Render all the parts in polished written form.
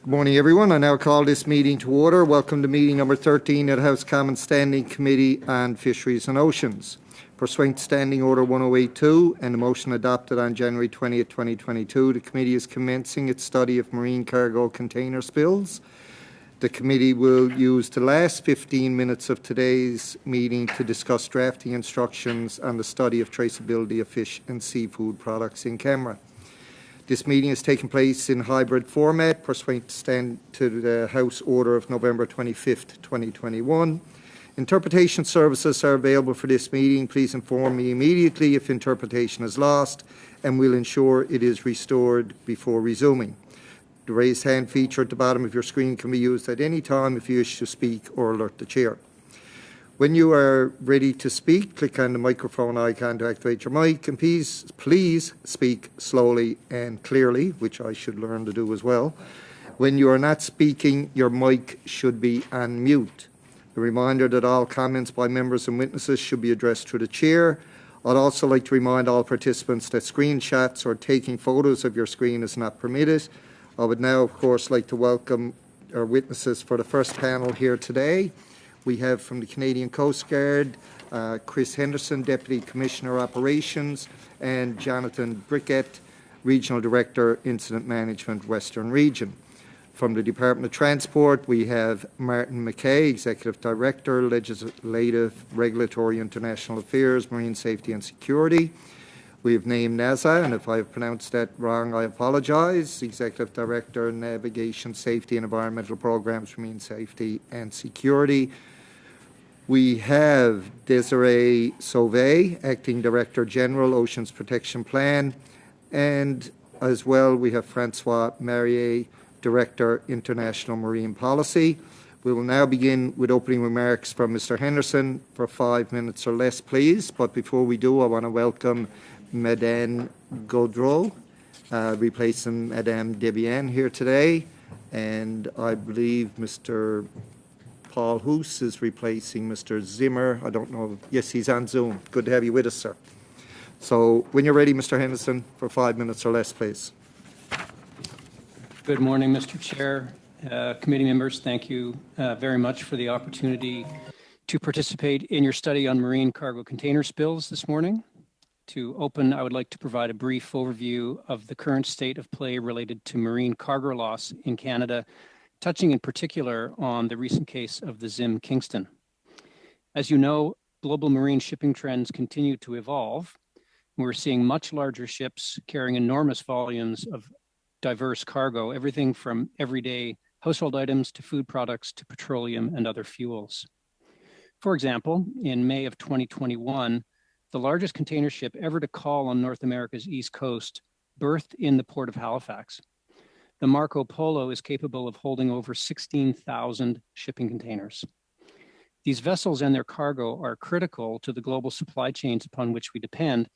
Good morning, everyone. I now call this meeting to order. Welcome to meeting number 13 of the House Commons Standing Committee on Fisheries and Oceans. Pursuant to Standing Order 1082 and the motion adopted on January 20th, 2022, the committee is commencing its study of marine cargo container spills. The committee will use the last 15 minutes of today's meeting to discuss drafting instructions on the study of traceability of fish and seafood products in camera. This meeting is taking place in hybrid format pursuant to the House Order of November 25th, 2021. Interpretation services are available for this meeting. Please inform me immediately if interpretation is lost, and we'll ensure it is restored before resuming. The raised hand feature at the bottom of your screen can be used at any time if you wish to speak or alert the chair. When you are ready to speak, click on the microphone icon to activate your mic, and please speak slowly and clearly, which I should learn to do as well. When you are not speaking, your mic should be on mute. A reminder that all comments by members and witnesses should be addressed to the chair. I'd also like to remind all participants that screenshots or taking photos of your screen is not permitted. I would now, of course, like to welcome our witnesses for the first panel here today. We have from the Canadian Coast Guard, Chris Henderson, Deputy Commissioner Operations, and Jonathan Brickett, Regional Director, Incident Management, Western Region. From the Department of Transport, we have Martin McKay, Executive Director, Legislative, Regulatory, International Affairs, Marine Safety and Security. We have named NASA, and if I have pronounced that wrong, I apologize, Executive Director, Navigation, Safety and Environmental Programs, Marine Safety and Security. We have Desiree Sauvé, Acting Director General, Oceans Protection Plan, and as well we have Francois Marier, Director, International Marine Policy. We will now begin with opening remarks from Mr. Henderson for 5 minutes or less, please. But before we do, I want to welcome Madame Gaudreau, replacing Madame Debian here today, and I believe Mr. Paul Hoos is replacing Mr. Zimmer. I don't know. Yes, he's on Zoom. Good to have you with us, sir. So when you're ready, Mr. Henderson, for 5 minutes or less, please. Good morning, Mr. Chair. Committee members, thank you very much for the opportunity to participate in your study on marine cargo container spills this morning. To open, I would like to provide a brief overview of the current state of play related to marine cargo loss in Canada, touching in particular on the recent case of the ZIM Kingston. As you know, global marine shipping trends continue to evolve. We're seeing much larger ships carrying enormous volumes of diverse cargo, everything from everyday household items to food products to petroleum and other fuels. For example, in May of 2021, the largest container ship ever to call on North America's East Coast berthed in the port of Halifax. The Marco Polo is capable of holding over 16,000 shipping containers. These vessels and their cargo are critical to the global supply chains upon which we depend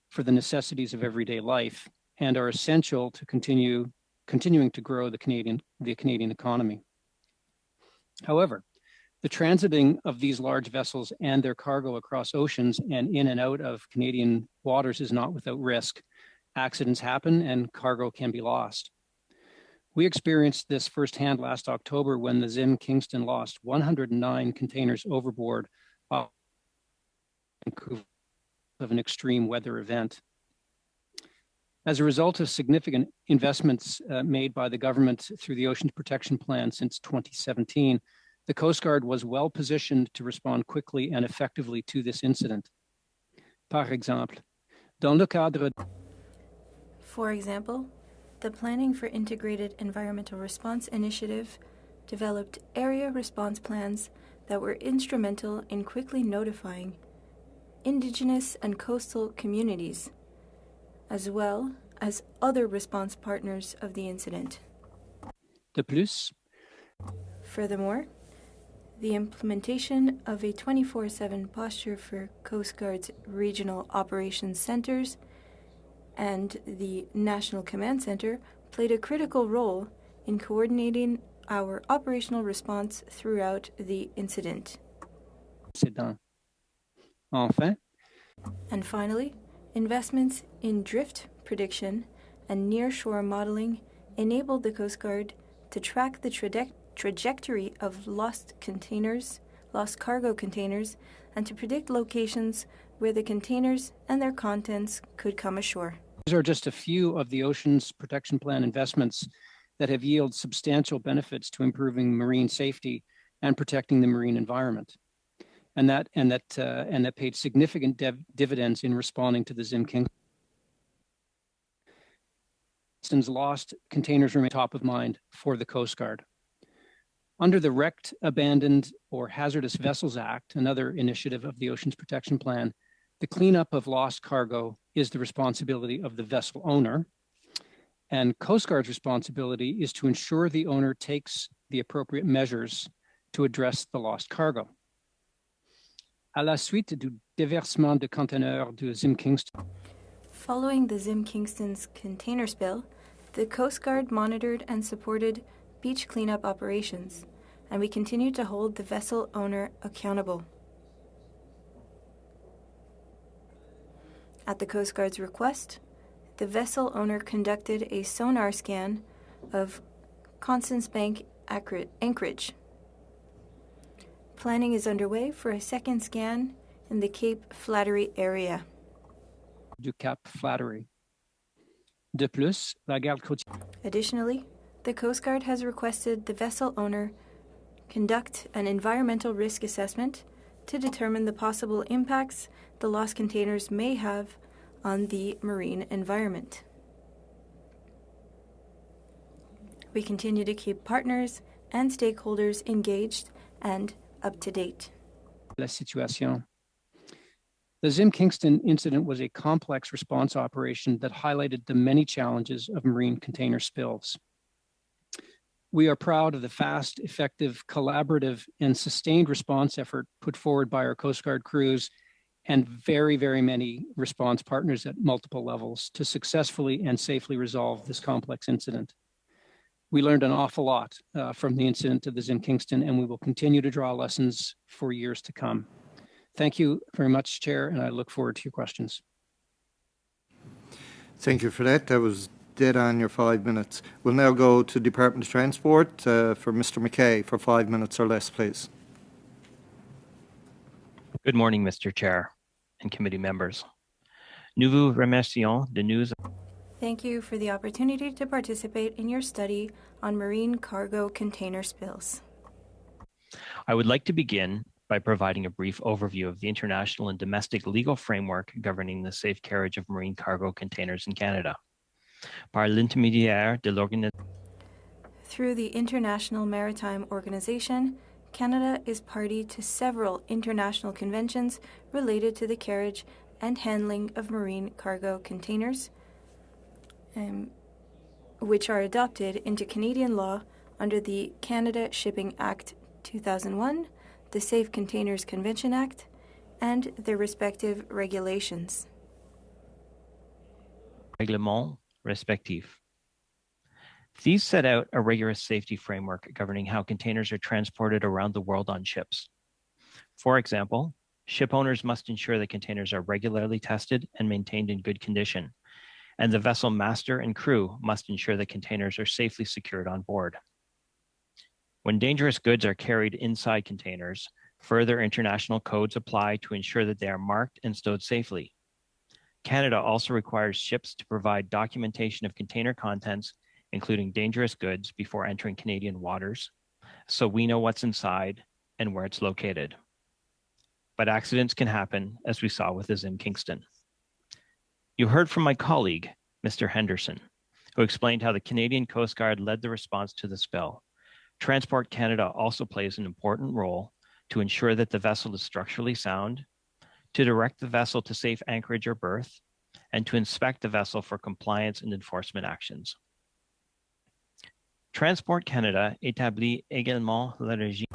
for the necessities of everyday life and are essential to continuing to grow the Canadian economy. However, the transiting of these large vessels and their cargo across oceans and in and out of Canadian waters is not without risk. Accidents happen and cargo can be lost. We experienced this firsthand last October when the ZIM Kingston lost 109 containers overboard off Vancouver of an extreme weather event. As a result of significant investments made by the government through the Oceans Protection Plan since 2017, the Coast Guard was well positioned to respond quickly and effectively to this incident. Par exemple, dans le cadre. For example, the Planning for Integrated Environmental Response Initiative developed area response plans that were instrumental in quickly notifying Indigenous and coastal communities, as well as other response partners of the incident. De plus. Furthermore, the implementation of a 24/7 posture for Coast Guard's regional operations centers and the National Command Center played a critical role in coordinating our operational response throughout the incident. Enfin. And finally, investments in drift prediction and near-shore modeling enabled the Coast Guard to track the trajectory of lost cargo containers, and to predict locations where the containers and their contents could come ashore. These are just a few of the Oceans Protection Plan investments that have yielded substantial benefits to improving marine safety and protecting the marine environment, and that paid significant dividends in responding to the Zim Kingston's lost containers remain top of mind for the Coast Guard. Under the Wrecked, Abandoned, or Hazardous Vessels Act, another initiative of the Oceans Protection Plan, the cleanup of lost cargo is the responsibility of the vessel owner, and Coast Guard's responsibility is to ensure the owner takes the appropriate measures to address the lost cargo. À la suite du déversement de conteneurs de Zim Kingston. Following the Zim Kingston's container spill, the Coast Guard monitored and supported beach cleanup operations, and we continue to hold the vessel owner accountable. At the Coast Guard's request, the vessel owner conducted a sonar scan of Constance Bank anchorage. Planning is underway for a second scan in the Cape Flattery area. Du Cap Flattery. De plus, la garde côtière. Additionally, the Coast Guard has requested the vessel owner conduct an environmental risk assessment to determine the possible impacts the lost containers may have on the marine environment. We continue to keep partners and stakeholders engaged and up to date. La situation. The Zim Kingston incident was a complex response operation that highlighted the many challenges of marine container spills. We are proud of the fast, effective, collaborative, and sustained response effort put forward by our Coast Guard crews and very, very many response partners at multiple levels to successfully and safely resolve this complex incident. We learned an awful lot from the incident of the Zim Kingston, and we will continue to draw lessons for years to come. Thank you very much, Chair, and I look forward to your questions. Thank you for that. That was dead on your 5 minutes. We'll now go to Department of Transport for Mr. McKay for 5 minutes or less, please. Good morning, Mr. Chair and committee members. Nous vous remercions de nous. Thank you for the opportunity to participate in your study on marine cargo container spills. I would like to begin by providing a brief overview of the international and domestic legal framework governing the safe carriage of marine cargo containers in Canada. Par l'intermédiaire de l'organisation. Through the International Maritime Organization, Canada is party to several international conventions related to the carriage and handling of marine cargo containers, which are adopted into Canadian law under the Canada Shipping Act 2001, the Safe Containers Convention Act, and their respective regulations. Règlement respectif. These set out a rigorous safety framework governing how containers are transported around the world on ships. For example, ship owners must ensure that containers are regularly tested and maintained in good condition, and the vessel master and crew must ensure that containers are safely secured on board. When dangerous goods are carried inside containers, further international codes apply to ensure that they are marked and stowed safely. Canada also requires ships to provide documentation of container contents, including dangerous goods, before entering Canadian waters, so we know what's inside and where it's located. But accidents can happen, as we saw with the Zim Kingston. You heard from my colleague, Mr. Henderson, who explained how the Canadian Coast Guard led the response to the spill. Transport Canada also plays an important role to ensure that the vessel is structurally sound, to direct the vessel to safe anchorage or berth, and to inspect the vessel for compliance and enforcement actions. Transport Canada établit également le régime.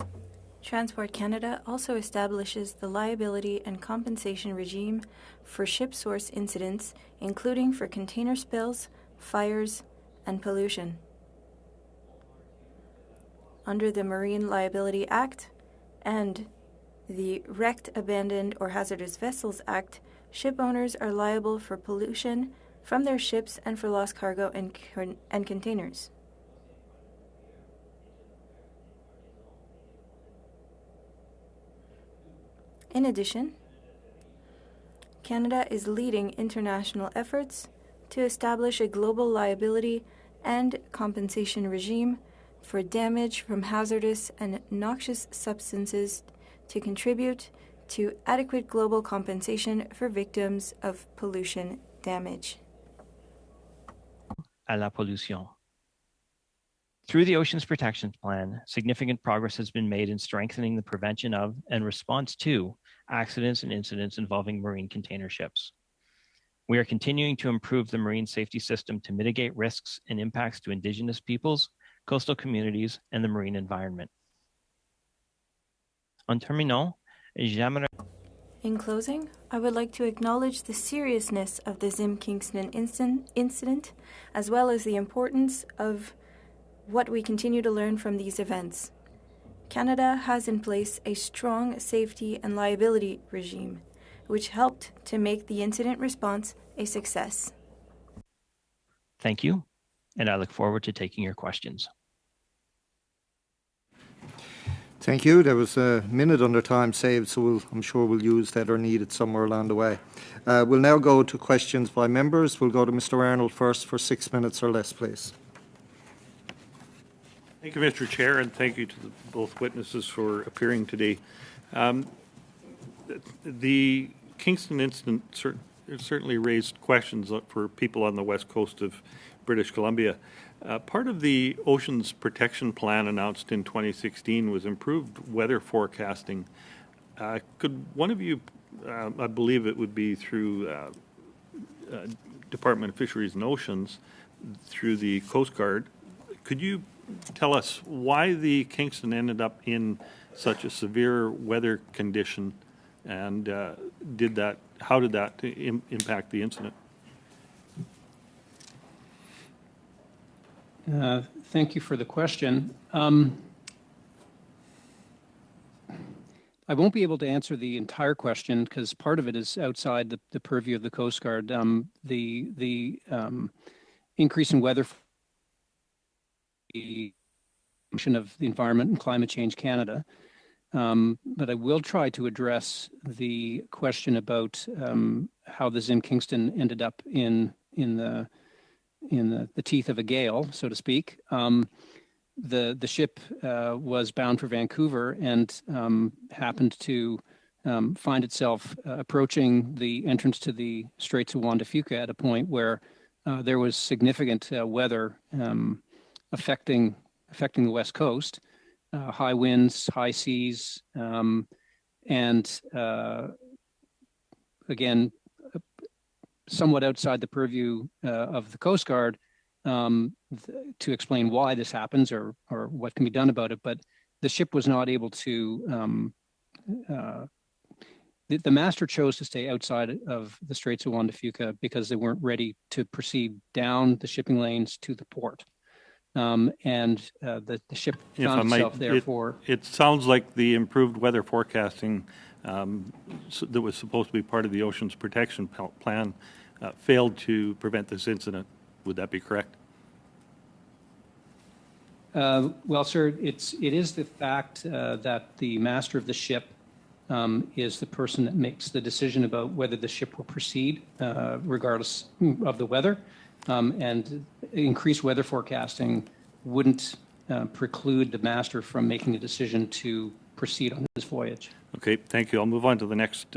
Transport Canada also establishes the liability and compensation regime for ship source incidents, including for container spills, fires, and pollution. Under the Marine Liability Act and the Wrecked, Abandoned, or Hazardous Vessels Act, ship owners are liable for pollution from their ships and for lost cargo and containers. In addition, Canada is leading international efforts to establish a global liability and compensation regime for damage from hazardous and noxious substances to contribute to adequate global compensation for victims of pollution damage. À la pollution. Through the Oceans Protection Plan, significant progress has been made in strengthening the prevention of and response to accidents and incidents involving marine container ships. We are continuing to improve the marine safety system to mitigate risks and impacts to Indigenous peoples, coastal communities, and the marine environment. En terminant, j'aimerais. In closing, I would like to acknowledge the seriousness of the Zim Kingston incident, as well as the importance of what we continue to learn from these events. Canada has in place a strong safety and liability regime, which helped to make the incident response a success. Thank you, and I look forward to taking your questions. Thank you. There was a minute under time saved, so I'm sure we'll use that or need it somewhere along the way. We'll now go to questions by members. We'll go to Mr. Arnold first for 6 minutes or less, please. Thank you, Mr. Chair, and thank you to both witnesses for appearing today. The Kingston incident certainly raised questions for people on the west coast of British Columbia. Part of the Oceans Protection Plan announced in 2016 was improved weather forecasting. Could one of you, I believe it would be through Department of Fisheries and Oceans, through the Coast Guard, could you tell us why the Kingston ended up in such a severe weather condition, and how did that impact the incident? Thank you for the question. I won't be able to answer the entire question because part of it is outside the purview of the Coast Guard. The increase in weather, the Commission of the Environment and Climate Change Canada, but I will try to address the question about how the Zim Kingston ended up in the teeth of a gale, so to speak. The ship was bound for Vancouver and happened to find itself approaching the entrance to the Straits of Juan de Fuca at a point where there was significant weather affecting the West Coast, high winds, high seas, and again, somewhat outside the purview of the Coast Guard to explain why this happens or what can be done about it. But the ship was not able to, the master chose to stay outside of the Straits of Juan de Fuca because they weren't ready to proceed down the shipping lanes to the port. And the ship found itself therefore. It sounds like the improved weather forecasting that was supposed to be part of the Oceans Protection Plan failed to prevent this incident. Would that be correct? Well, sir, it is the fact that the master of the ship is the person that makes the decision about whether the ship will proceed, regardless of the weather. And increased weather forecasting wouldn't preclude the master from making a decision to proceed on his voyage. Okay, thank you. I'll move on to the next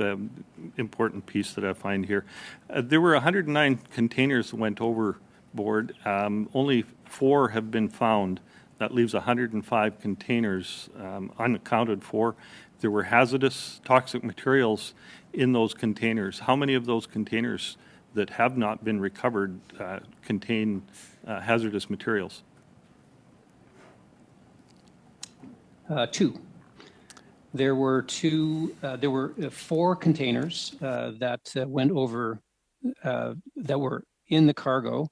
important piece that I find here. There were 109 containers that went overboard. Only 4 have been found. That leaves 105 containers unaccounted for. There were hazardous toxic materials in those containers. How many of those containers that have not been recovered contain hazardous materials? 2. There were 4 containers that went over that were in the cargo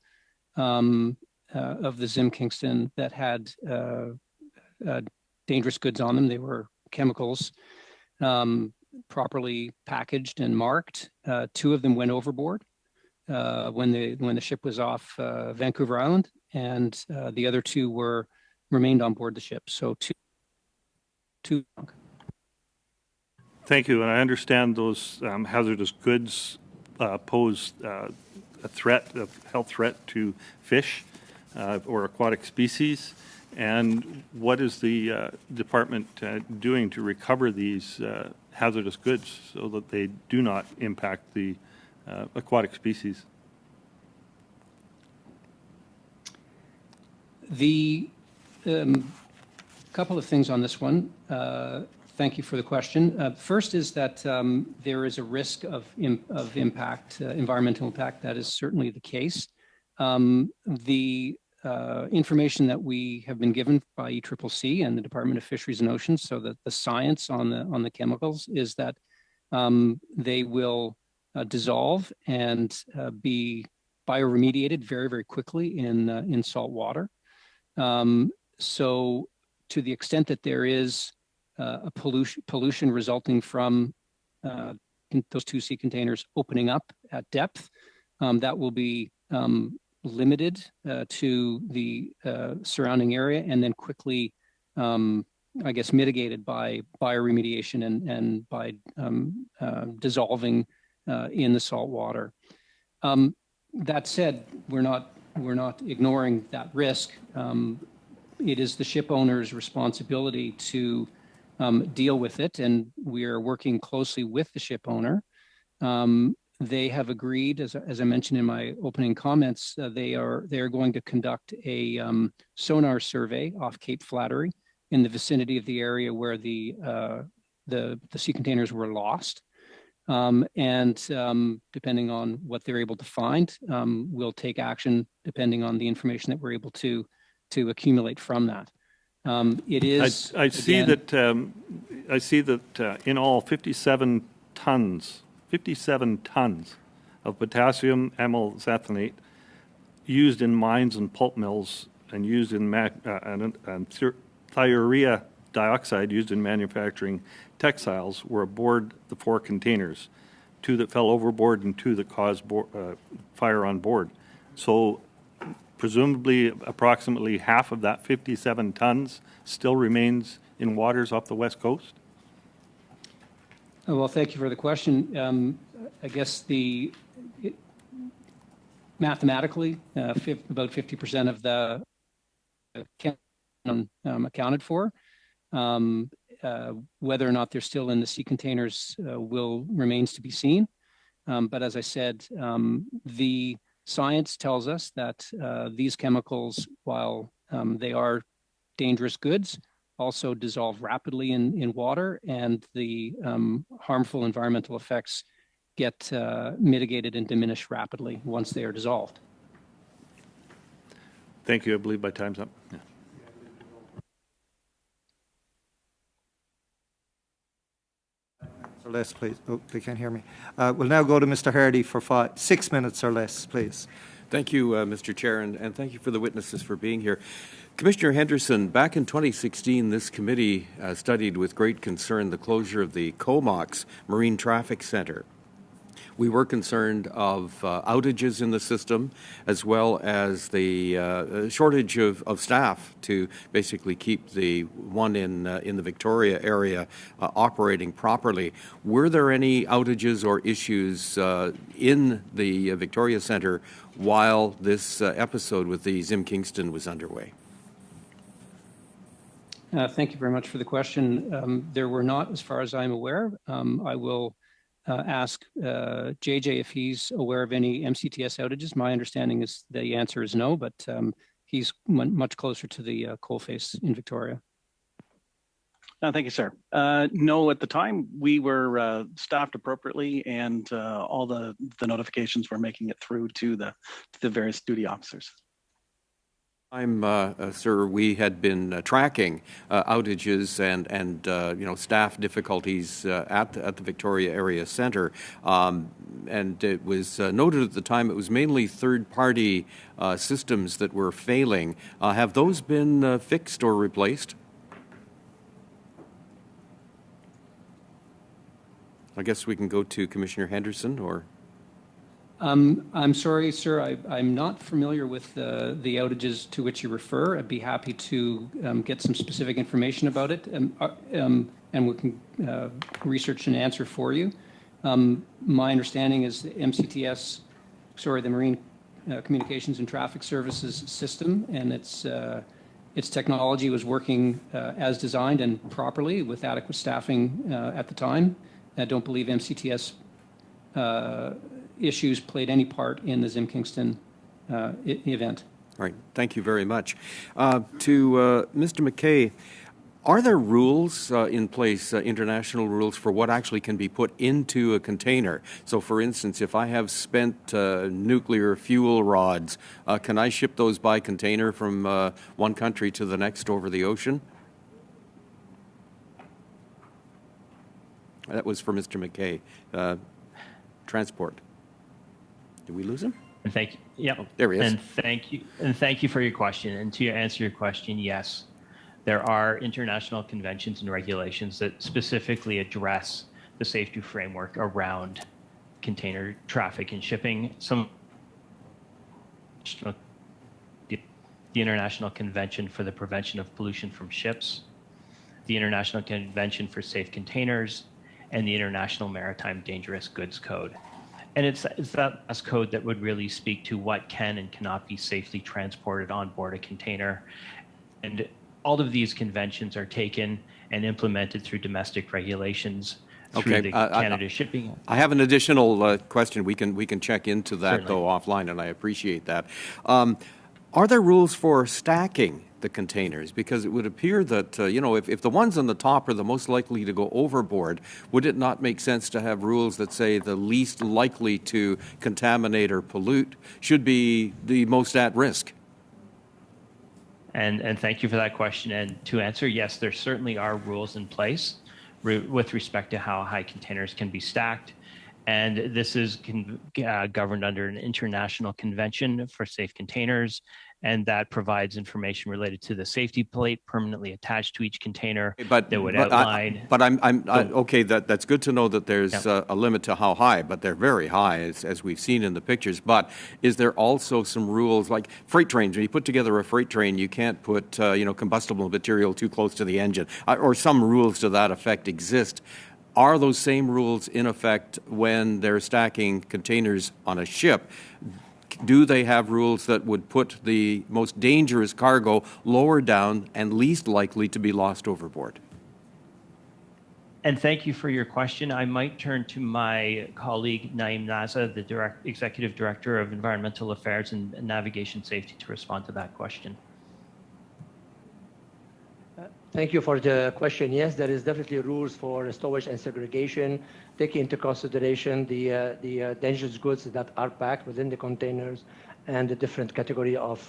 of the Zim Kingston that had dangerous goods on them. They were chemicals, properly packaged and marked. 2 of them went overboard when the ship was off Vancouver Island, and the other 2 remained on board the ship. So two. Thank you, and I understand those hazardous goods pose a health threat to fish or aquatic species. And what is the department doing to recover these hazardous goods so that they do not impact the aquatic species? The couple of things on this one. Thank you for the question. First is that there is a risk of impact, environmental impact. That is certainly the case. The information that we have been given by ECCC and the Department of Fisheries and Oceans, so that the science on the chemicals is that they will dissolve and be bioremediated very, very quickly in salt water. So to the extent that there is a pollution resulting from those 2 sea containers opening up at depth, that will be limited to the surrounding area and then quickly, I guess, mitigated by bioremediation and by dissolving in the salt water. That said, we're not ignoring that risk. It is the ship owner's responsibility to deal with it, and we are working closely with the ship owner. They have agreed, as I mentioned in my opening comments, they are going to conduct a sonar survey off Cape Flattery in the vicinity of the area where the sea containers were lost. And depending on what they're able to find, we'll take action depending on the information that we're able to accumulate from that. It is. I see that in all 57 tons of potassium amylxanthonate used in mines and pulp mills and used in and thiourea dioxide used in manufacturing textiles were aboard the 4 containers, 2 that fell overboard and 2 that caused fire on board. So presumably approximately half of that 57 tons still remains in waters off the west coast? Well, thank you for the question. I guess mathematically, about 50% of the accounted for. Whether or not they're still in the sea containers remains to be seen. But as I said, the science tells us that these chemicals, while they are dangerous goods, also dissolve rapidly in water, and the harmful environmental effects get mitigated and diminished rapidly once they are dissolved. Thank you. I believe my time's up. Yeah. Or less, please. Oh, they can't hear me. We'll now go to Mr. Hardy for 6 minutes or less, please. Thank you, Mr. Chair, and thank you for the witnesses for being here. Commissioner Henderson, back in 2016, this committee studied with great concern the closure of the Comox Marine Traffic Center. We were concerned of outages in the system, as well as the shortage of staff to basically keep the one in the Victoria area operating properly. Were there any outages or issues in the Victoria Centre while this episode with the Zim Kingston was underway? Thank you very much for the question. There were not, as far as I'm aware. I will ask JJ if he's aware of any MCTS outages. My understanding is the answer is no, but he's much closer to the coalface in Victoria. Thank you, sir. No, at the time we were staffed appropriately, and all the notifications were making it through to the various duty officers. Sir, we had been tracking outages and staff difficulties at the Victoria Area Centre, and it was noted at the time it was mainly third-party systems that were failing. Have those been fixed or replaced? I guess we can go to Commissioner Henderson, or... I'm sorry, sir. I'm not familiar with the outages to which you refer. I'd be happy to get some specific information about it, and we can research and answer for you. My understanding is the MCTS, the Marine Communications and Traffic Services system, and its technology was working as designed and properly with adequate staffing at the time. I don't believe MCTS issues played any part in the Zim Kingston event. All right. Thank you very much. To Mr. McKay, are there rules in place, international rules, for what actually can be put into a container? So, for instance, if I have spent nuclear fuel rods, can I ship those by container from one country to the next over the ocean? That was for Mr. McKay. Transport. Did we lose him? And thank you. Yep. Oh, there he is. And thank you for your question. And to answer your question, yes, there are international conventions and regulations that specifically address the safety framework around container traffic and shipping. The International Convention for the Prevention of Pollution from Ships, the International Convention for Safe Containers, and the International Maritime Dangerous Goods Code. And it's that last code that would really speak to what can and cannot be safely transported on board a container. And all of these conventions are taken and implemented through domestic regulations through the Canada Shipping. I have an additional question. We can check into that, Certainly. though, offline, and I appreciate that. Are there rules for stacking the containers? Because it would appear that, if the ones on the top are the most likely to go overboard, would it not make sense to have rules that say the least likely to contaminate or pollute should be the most at risk? And thank you for that question. And to answer, yes, there certainly are rules in place with respect to how high containers can be stacked. And this is governed under an international convention for safe containers, and that provides information related to the safety plate permanently attached to each container that would outline. Okay, that's good to know that there's a limit to how high, but they're very high, as we've seen in the pictures. But is there also some rules, like freight trains? When you put together a freight train, you can't put combustible material too close to the engine, or some rules to that effect exist. Are those same rules in effect when they're stacking containers on a ship? Do they have rules that would put the most dangerous cargo lower down and least likely to be lost overboard? And thank you for your question. I might turn to my colleague, Naeem Naza, the Executive Director of Environmental Affairs and Navigation Safety, to respond to that question. Thank you for the question. Yes, there is definitely rules for stowage and segregation, taking into consideration the dangerous goods that are packed within the containers and the different category of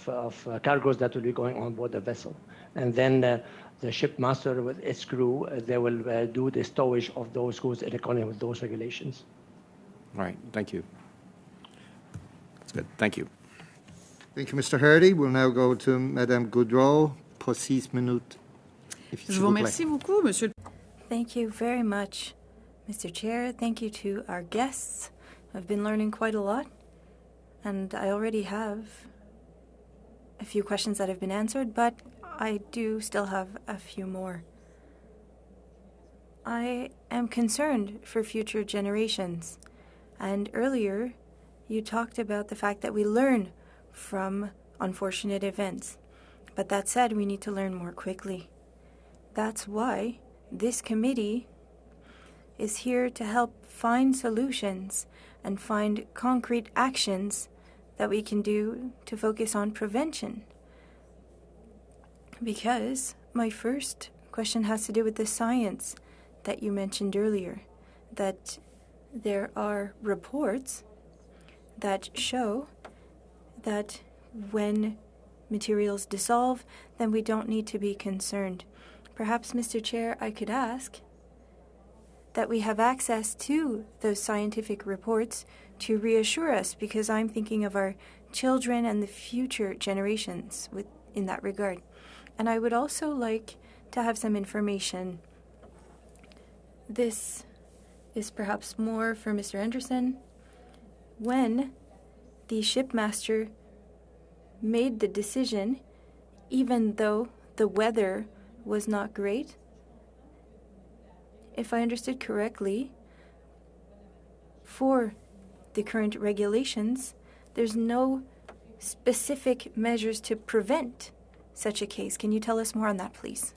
cargoes that will be going on board the vessel. And then the shipmaster with its crew, they will do the stowage of those goods in accordance with those regulations. All right, thank you. That's good. Thank you. Thank you, Mr. Hardy. We'll now go to Madame Goudreau pour 6 minutes. Je vous remercie beaucoup, Monsieur. Thank you very much, Mr. Chair. Thank you to our guests. I've been learning quite a lot, and I already have a few questions that have been answered, but I do still have a few more. I am concerned for future generations, and earlier you talked about the fact that we learn from unfortunate events. But that said, we need to learn more quickly. That's why this committee is here to help find solutions and find concrete actions that we can do to focus on prevention. Because my first question has to do with the science that you mentioned earlier, that there are reports that show that when materials dissolve, then we don't need to be concerned. Perhaps, Mr. Chair, I could ask that we have access to those scientific reports to reassure us, because I'm thinking of our children and the future generations in that regard. And I would also like to have some information. This is perhaps more for Mr. Anderson. when the shipmaster made the decision, even though the weather was not great. If I understood correctly, for the current regulations, there's no specific measures to prevent such a case. Can you tell us more on that, please?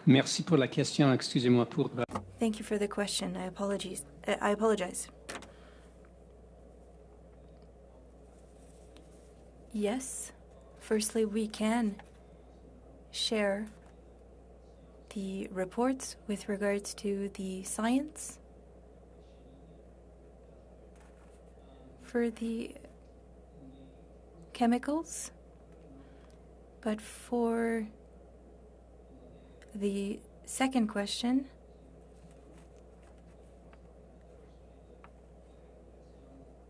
Merci pour la question. Excusez-moi pour... Thank you for the question. I apologize. Yes. Firstly, we can share the reports with regards to the science for the chemicals, but for the second question,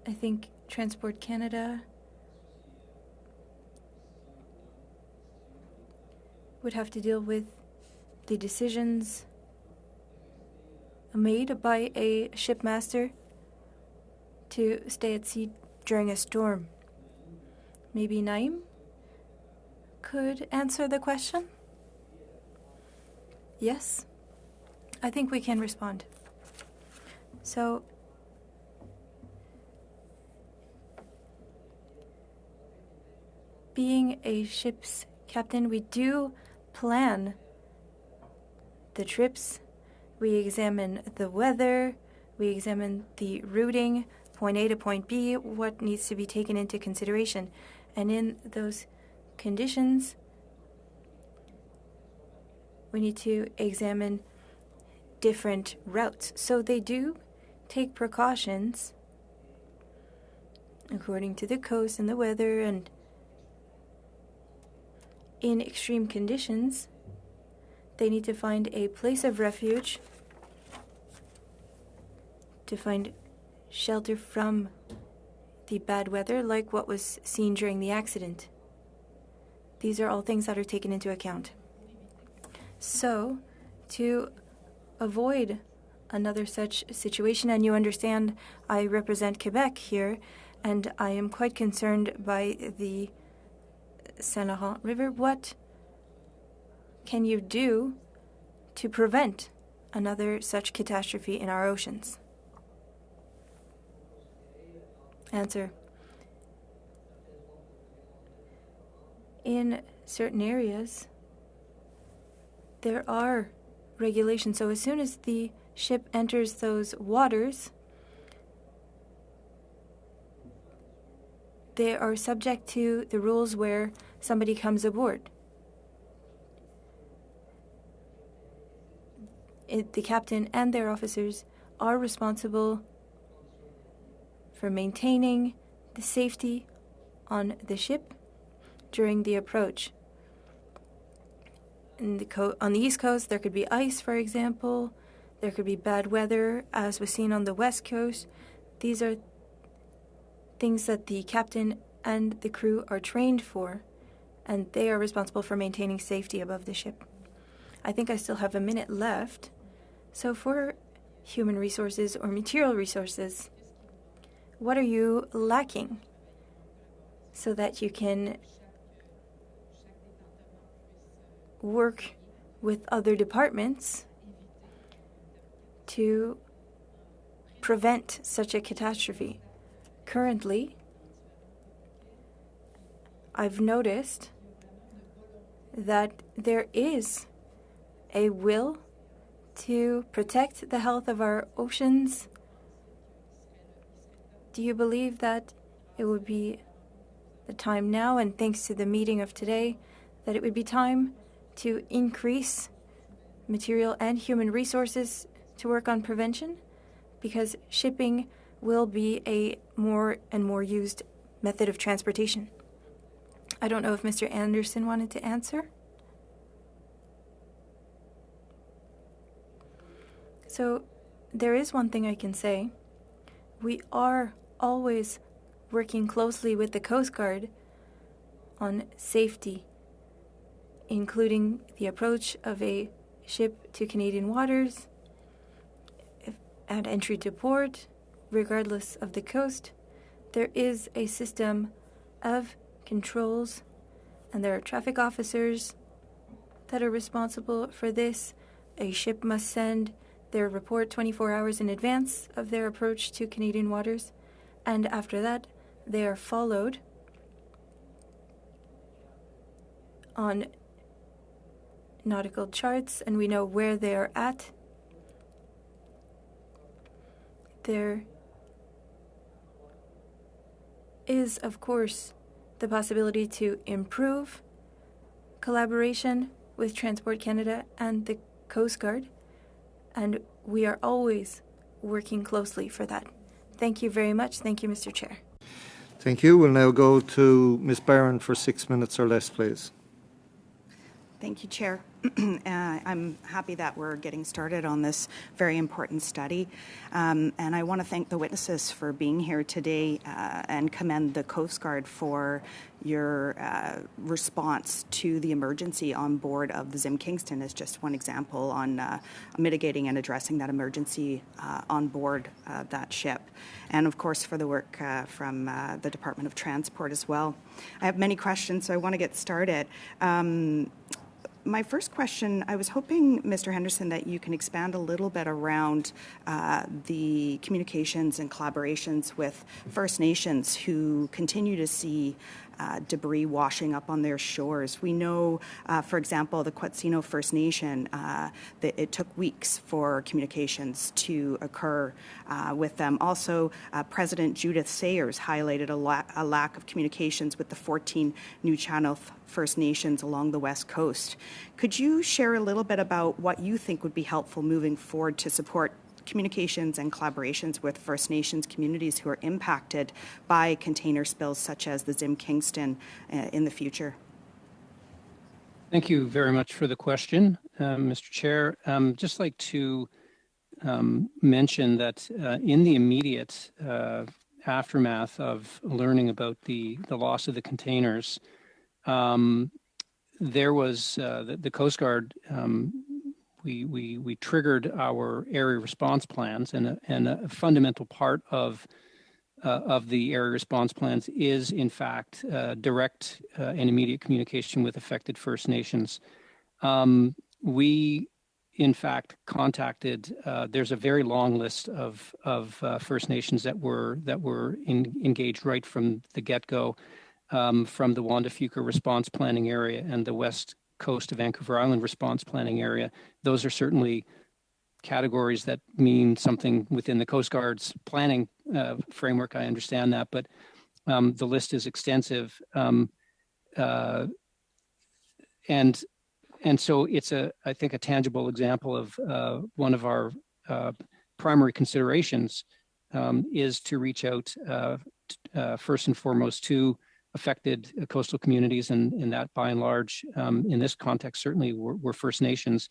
I think Transport Canada would have to deal with the decisions made by a shipmaster to stay at sea during a storm. Maybe Naim could answer the question? Yes, I think we can respond. So, being a ship's captain, we do plan the trips. We examine the weather, we examine the routing, point A to point B, what needs to be taken into consideration. And in those conditions, we need to examine different routes. So they do take precautions according to the coast and the weather, and in extreme conditions, they need to find a place of refuge to find shelter from the bad weather, like what was seen during the accident. These are all things that are taken into account. So, to avoid another such situation, and you understand I represent Quebec here, and I am quite concerned by the Saint Laurent River, what can you do to prevent another such catastrophe in our oceans? Answer. In certain areas, there are regulations. So as soon as the ship enters those waters, they are subject to the rules where somebody comes aboard. The captain and their officers are responsible for maintaining the safety on the ship during the approach. On the East Coast, there could be ice, for example. There could be bad weather, as was seen on the West Coast. These are things that the captain and the crew are trained for, and they are responsible for maintaining safety above the ship. I think I still have a minute left. So for human resources or material resources, what are you lacking so that you can work with other departments to prevent such a catastrophe? Currently, I've noticed that there is a will to protect the health of our oceans. Do you believe that it would be the time now, and thanks to the meeting of today, that it would be time to increase material and human resources to work on prevention? Because shipping will be a more and more used method of transportation. I don't know if Mr. Anderson wanted to answer. So there is one thing I can say. We are always working closely with the Coast Guard on safety including the approach of a ship to Canadian waters and entry to port, regardless of the coast. There is a system of controls, and there are traffic officers that are responsible for this. A ship must send their report 24 hours in advance of their approach to Canadian waters, and after that, they are followed on nautical charts, and we know where they are at. There is, of course, the possibility to improve collaboration with Transport Canada and the Coast Guard, and we are always working closely for that. Thank you very much. Thank you, Mr. Chair. Thank you. We'll now go to Ms. Barron for 6 minutes or less, please. Thank you, Chair. I'm happy that we're getting started on this very important study. And I want to thank the witnesses for being here today and commend the Coast Guard for your response to the emergency on board of the Zim Kingston as just one example on mitigating and addressing that emergency on board that ship. And of course for the work from the Department of Transport as well. I have many questions, so I want to get started. My first question, I was hoping, Mr. Henderson, that you can expand a little bit around the communications and collaborations with First Nations who continue to see debris washing up on their shores. We know, for example, the Quetzino First Nation, that it took weeks for communications to occur with them. Also, President Judith Sayers highlighted a lack of communications with the 14 New Channel First Nations along the West Coast. Could you share a little bit about what you think would be helpful moving forward to support communications and collaborations with First Nations communities who are impacted by container spills such as the Zim Kingston in the future? Thank you very much for the question, Mr. Chair. Just like to mention that in the immediate aftermath of learning about the loss of the containers, there was the Coast Guard. We triggered our area response plans, and a fundamental part of the area response plans is, in fact, direct and immediate communication with affected First Nations. We, in fact, contacted. There's a very long list of First Nations that were engaged right from the get-go, from the Juan de Fuca response planning area and the West Coast of Vancouver Island response planning area. Those are certainly categories that mean something within the Coast Guard's planning framework. I understand that, but the list is extensive, and so it's I think a tangible example of one of our primary considerations is to reach out first and foremost to affected coastal communities, and that by and large, in this context, certainly were First Nations.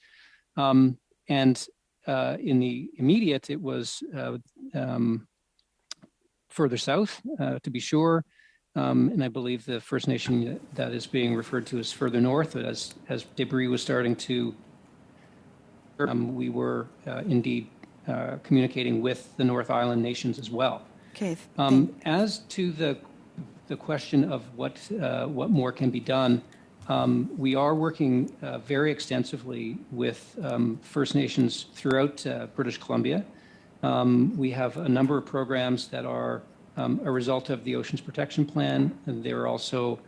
And in the immediate, it was further south, to be sure. And I believe the First Nation that is being referred to as further north, as debris was starting to, we were indeed communicating with the North Island nations as well. Okay. As to the question of what more can be done, we are working very extensively with First Nations throughout British Columbia. We have a number of programs that are a result of the Oceans Protection Plan, and there are also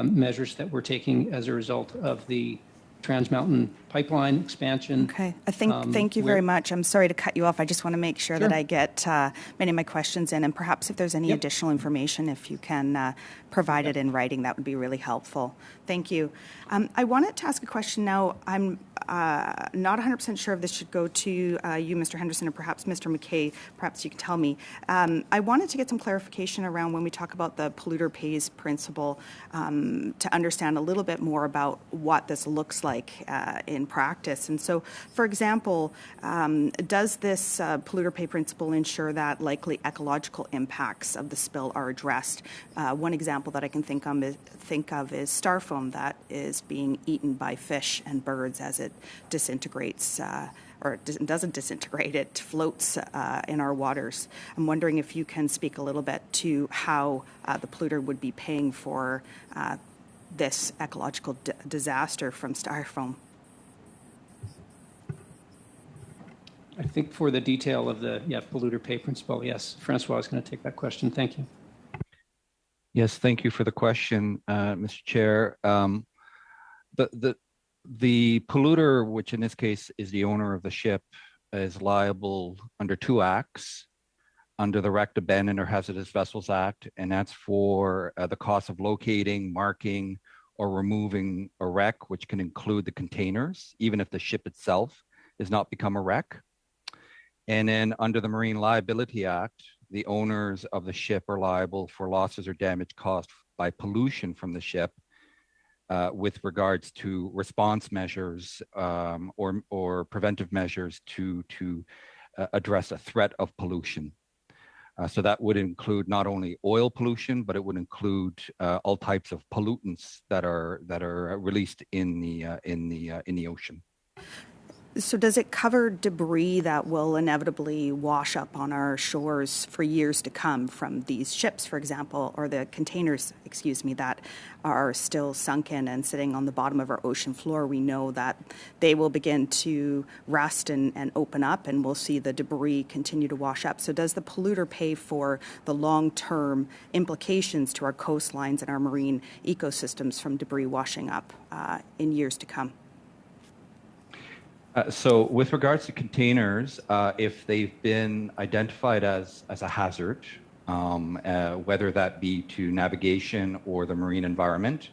measures that we're taking as a result of the Trans Mountain Pipeline expansion. Okay, thank you very much. I'm sorry to cut you off. I just want to make sure that I get many of my questions in, and perhaps if there's any additional information, if you can provide it in writing, that would be really helpful. Thank you. I wanted to ask a question now. I'm not 100% sure if this should go to you, Mr. Henderson, or perhaps Mr. McKay. Perhaps you can tell me. I wanted to get some clarification around when we talk about the polluter pays principle, to understand a little bit more about what this looks like like in practice. And so, for example, does this polluter pay principle ensure that likely ecological impacts of the spill are addressed? One example that I can think of is styrofoam that is being eaten by fish and birds as it disintegrates. Or it doesn't disintegrate, it floats in our waters. I'm wondering if you can speak a little bit to how the polluter would be paying for this ecological disaster from styrofoam. I think for the detail of the polluter pay principle, yes, Francois is going to take that question. Thank you. Yes, thank you for the question, Mr. Chair. The polluter, which in this case is the owner of the ship, is liable under 2 acts, under the Wrecked, Abandoned, or Hazardous Vessels Act, and that's for the cost of locating, marking, or removing a wreck, which can include the containers, even if the ship itself has not become a wreck. And then under the Marine Liability Act, the owners of the ship are liable for losses or damage caused by pollution from the ship, with regards to response measures or preventive measures to address a threat of pollution. So that would include not only oil pollution, but it would include all types of pollutants that are released in the ocean. So does it cover debris that will inevitably wash up on our shores for years to come from these ships, for example, or the containers, that are still sunken and sitting on the bottom of our ocean floor? We know that they will begin to rust and open up, and we'll see the debris continue to wash up. So does the polluter pay for the long-term implications to our coastlines and our marine ecosystems from debris washing up in years to come? So with regards to containers, if they've been identified as a hazard, whether that be to navigation or the marine environment,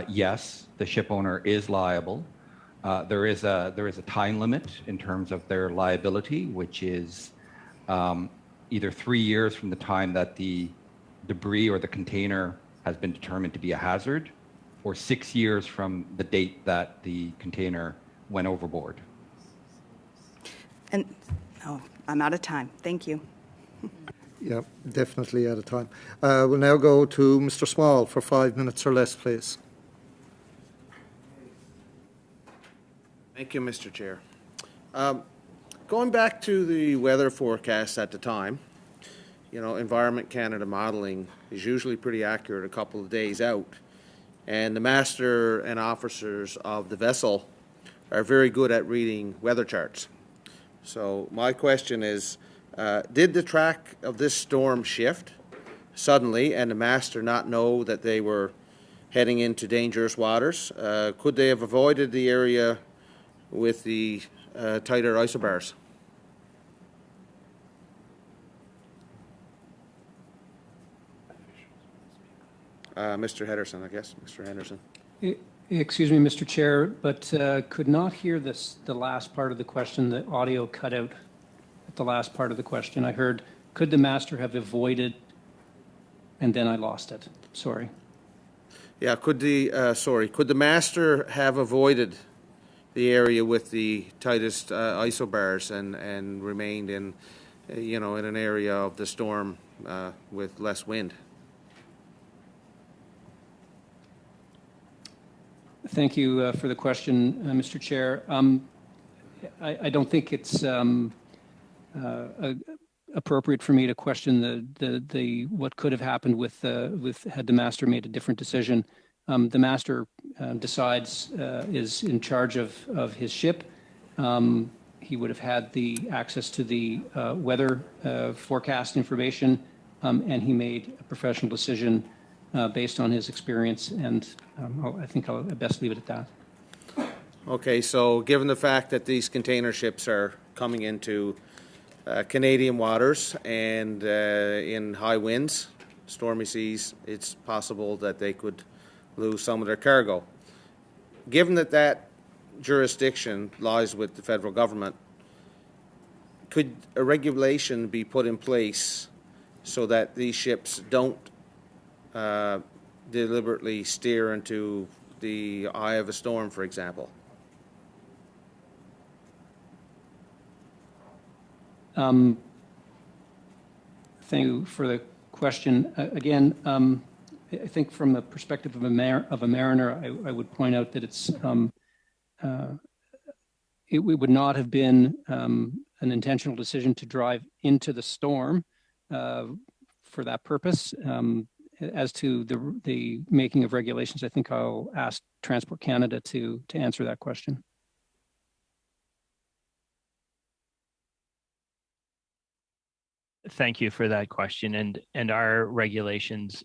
yes, the ship owner is liable. There is a time limit in terms of their liability, which is either 3 years from the time that the debris or the container has been determined to be a hazard, or 6 years from the date that the container went overboard. And I'm out of time. Thank you. Yeah, definitely out of time. We'll now go to Mr. Small for 5 minutes or less, please. Thank you, Mr. Chair. Going back to the weather forecast at the time, Environment Canada modeling is usually pretty accurate a couple of days out, and the master and officers of the vessel are very good at reading weather charts. So my question is, did the track of this storm shift suddenly and the master not know that they were heading into dangerous waters? Could they have avoided the area with the tighter isobars? Mr. Henderson, I guess. Mr. Henderson. Excuse me, Mr. Chair, but could not hear the last part of the question. The audio cut out at the last part of the question. I heard, could the master have avoided, and then I lost it. Sorry. Yeah, could the master have avoided the area with the tightest isobars and remained in, in an area of the storm with less wind? Thank you for the question, Mr. Chair. I don't think it's appropriate for me to question the what could have happened with had the master made a different decision. The master decides is in charge of his ship. He would have had the access to the weather forecast information, and he made a professional decision based on his experience, and I think I'll best leave it at that. Okay, so given the fact that these container ships are coming into Canadian waters and in high winds, stormy seas, it's possible that they could lose some of their cargo. Given that jurisdiction lies with the federal government, could a regulation be put in place so that these ships don't deliberately steer into the eye of a storm, for example? Thank you for the question. Again, I think from the perspective of a mariner, I would point out that it would not have been an intentional decision to drive into the storm for that purpose. As to the making of regulations, I think I'll ask Transport Canada to answer that question. Thank you for that question. And our regulations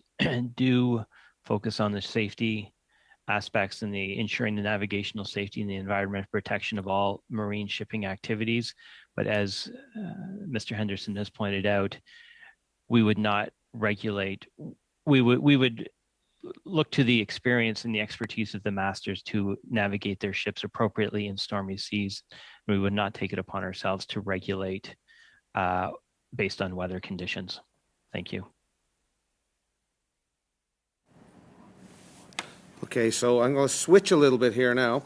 do focus on the safety aspects and the ensuring the navigational safety and the environmental protection of all marine shipping activities. But as Mr. Henderson has pointed out, we would not regulate. We would look to the experience and the expertise of the masters to navigate their ships appropriately in stormy seas. We would not take it upon ourselves to regulate based on weather conditions. Thank you. Okay, so I'm going to switch a little bit here now.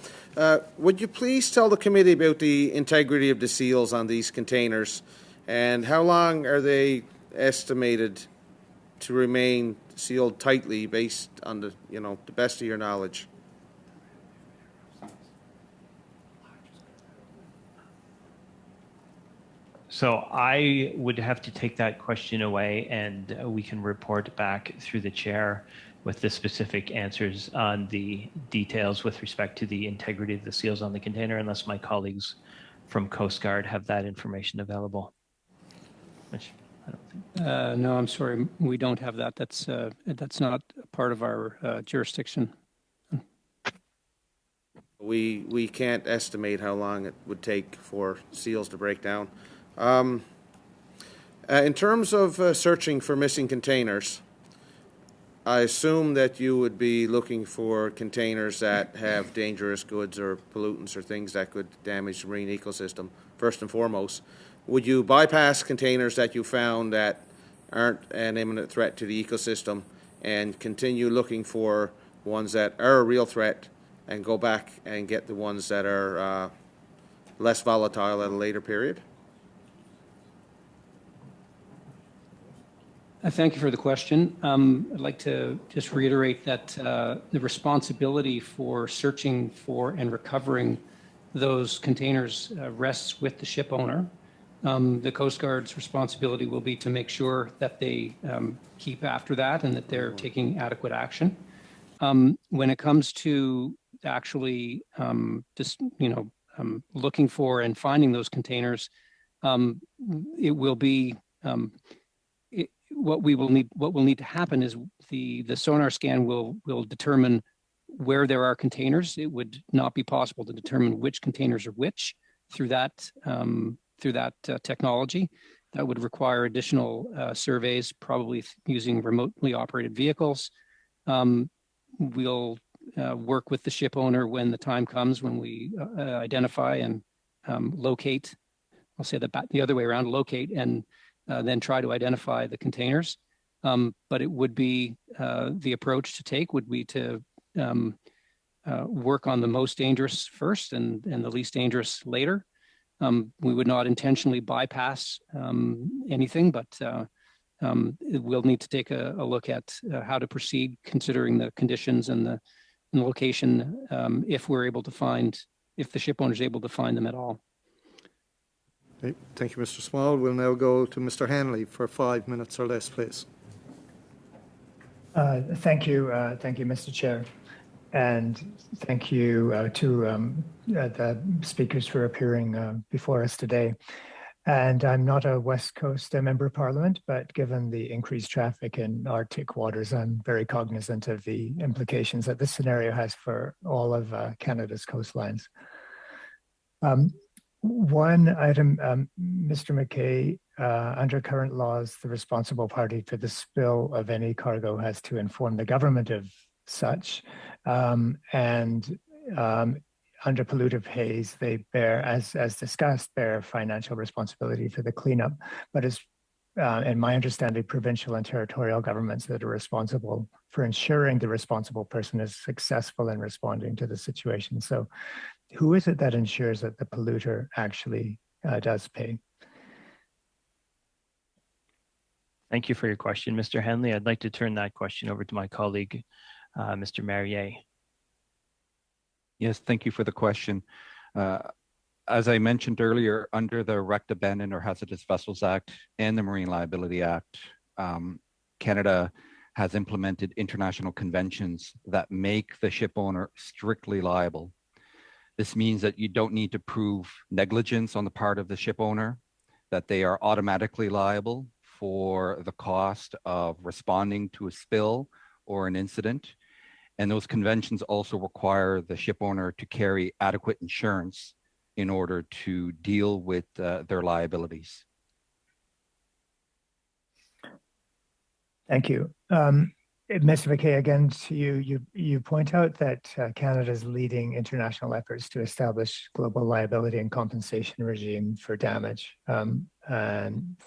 Would you please tell the committee about the integrity of the seals on these containers, and how long are they estimated to remain sealed tightly based on the best of your knowledge? So I would have to take that question away, and we can report back through the chair with the specific answers on the details with respect to the integrity of the seals on the container, unless my colleagues from Coast Guard have that information available. Which I don't think. No, I'm sorry, we don't have that. That's not part of our jurisdiction. We can't estimate how long it would take for seals to break down. In terms of searching for missing containers, I assume that you would be looking for containers that have dangerous goods or pollutants or things that could damage the marine ecosystem, first and foremost. Would you bypass containers that you found that aren't an imminent threat to the ecosystem and continue looking for ones that are a real threat and go back and get the ones that are less volatile at a later period? Thank you for the question. I'd like to just reiterate that the responsibility for searching for and recovering those containers rests with the ship owner. The Coast Guard's responsibility will be to make sure that they keep after that and that they're taking adequate action. When it comes to actually looking for and finding those containers, it will be what will need to happen is the sonar scan will determine where there are containers. It would not be possible to determine which containers are which through that technology. That would require additional surveys, probably using remotely operated vehicles. We'll work with the ship owner when the time comes when we identify and locate. I'll say the other way around: locate and then try to identify the containers. But it would be the approach to take would be to work on the most dangerous first and the least dangerous later. We would not intentionally bypass anything, but we'll need to take a look at how to proceed considering the conditions and the location if the ship owner is able to find them at all. Okay. Thank you, Mr. Small. We'll now go to Mr. Hanley for 5 minutes or less, please. Thank you, Mr. Chair, and thank you to the speakers for appearing before us today. And I'm not a West Coast member of Parliament, but given the increased traffic in Arctic waters, I'm very cognizant of the implications that this scenario has for all of Canada's coastlines. One item, Mr. McKay, under current laws, the responsible party for the spill of any cargo has to inform the government of such. Under pollutive haze, they bear, as discussed, bear financial responsibility for the cleanup. But as in my understanding, provincial and territorial governments that are responsible for ensuring the responsible person is successful in responding to the situation. So who is it that ensures that the polluter actually does pay? Thank you for your question, Mr. Henley. I'd like to turn that question over to my colleague, Mr. Marrier. Yes, thank you for the question. As I mentioned earlier, under the Wrecked, Abandoned, or Hazardous Vessels Act and the Marine Liability Act, Canada has implemented international conventions that make the ship owner strictly liable. This means that you don't need to prove negligence on the part of the ship owner, that they are automatically liable for the cost of responding to a spill or an incident. And those conventions also require the ship owner to carry adequate insurance in order to deal with their liabilities. Thank you. Mr. McKay, again to you. You point out that Canada is leading international efforts to establish global liability and compensation regime for damage and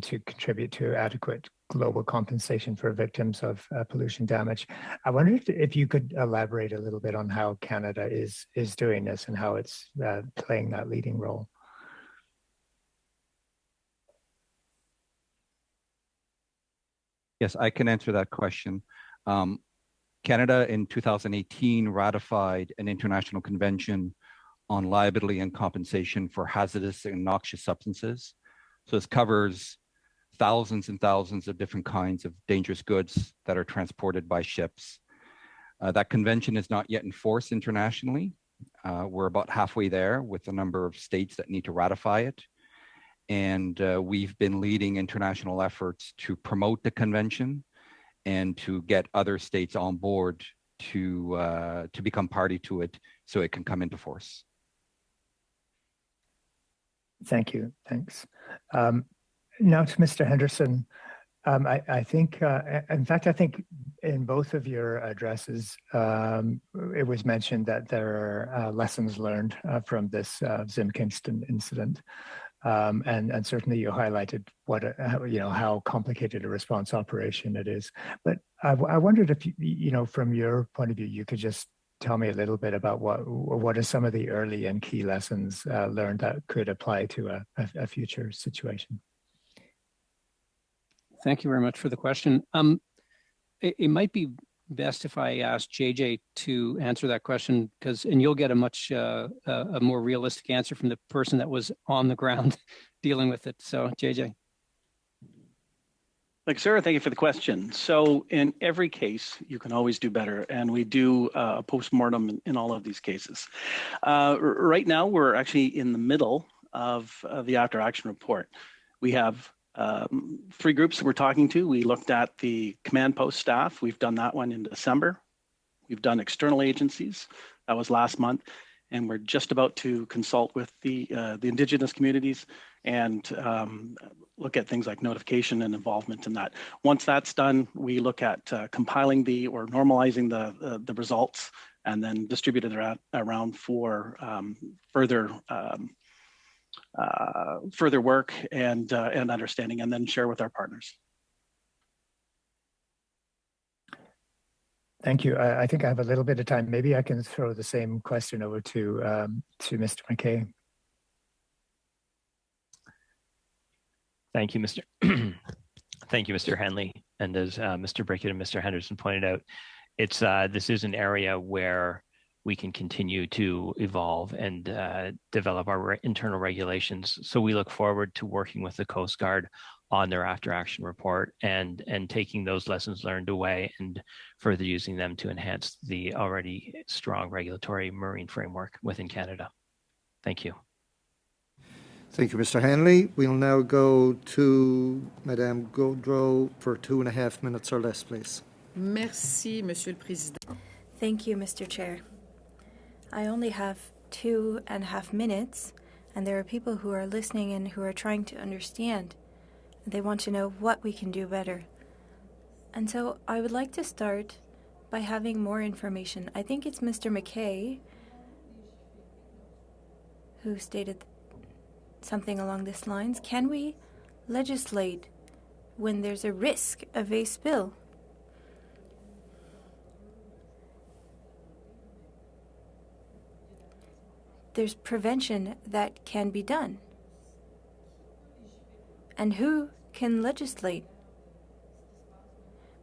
to contribute to adequate global compensation for victims of pollution damage. I wonder if you could elaborate a little bit on how Canada is doing this and how it's playing that leading role. Yes, I can answer that question. Canada in 2018 ratified an international convention on liability and compensation for hazardous and noxious substances. So this covers thousands and thousands of different kinds of dangerous goods that are transported by ships. That convention is not yet in force internationally. We're about halfway there with a number of states that need to ratify it. And we've been leading international efforts to promote the convention and to get other states on board to become party to it so it can come into force. Thank you. Thanks. Now to Mr. Henderson. I think, in fact, I think in both of your addresses, it was mentioned that there are lessons learned from this Zim Kingston incident. And certainly you highlighted how complicated a response operation it is. But I wondered if, from your point of view, you could just tell me a little bit about what are some of the early and key lessons learned that could apply to a future situation. Thank you very much for the question. It might be best if I ask JJ to answer that question, and you'll get a much a more realistic answer from the person that was on the ground dealing with it. So JJ. Thank you, sir. Thank you for the question. So in every case, you can always do better, and we do a postmortem in all of these cases. Right now, we're actually in the middle of the after action report. We have 3 groups that we're talking to. We looked at the command post staff. We've done that one in December. We've done external agencies. That was last month. And we're just about to consult with the Indigenous communities and look at things like notification and involvement in that. Once that's done, we look at compiling or normalizing the results and then distributing it around for further work and understanding, and then share with our partners. Thank you. I think I have a little bit of time. Maybe I can throw the same question over to Mr. McKay. Thank you, Mr. Thank you, Mr. Henley. And as Mr. Brickett and Mr. Henderson pointed out, this is an area where we can continue to evolve and develop our internal regulations. So we look forward to working with the Coast Guard on their after action report and taking those lessons learned away and further using them to enhance the already strong regulatory marine framework within Canada. Thank you. Thank you, Mr. Henley. We'll now go to Madame Gaudreau for 2.5 minutes or less, please. Merci, Monsieur le Président. Thank you, Mr. Chair. I only have 2.5 minutes, and there are people who are listening and who are trying to understand. They want to know what we can do better. And so I would like to start by having more information. I think it's Mr. McKay who stated something along these lines. Can we legislate when there's a risk of a spill? There's prevention that can be done. And who can legislate?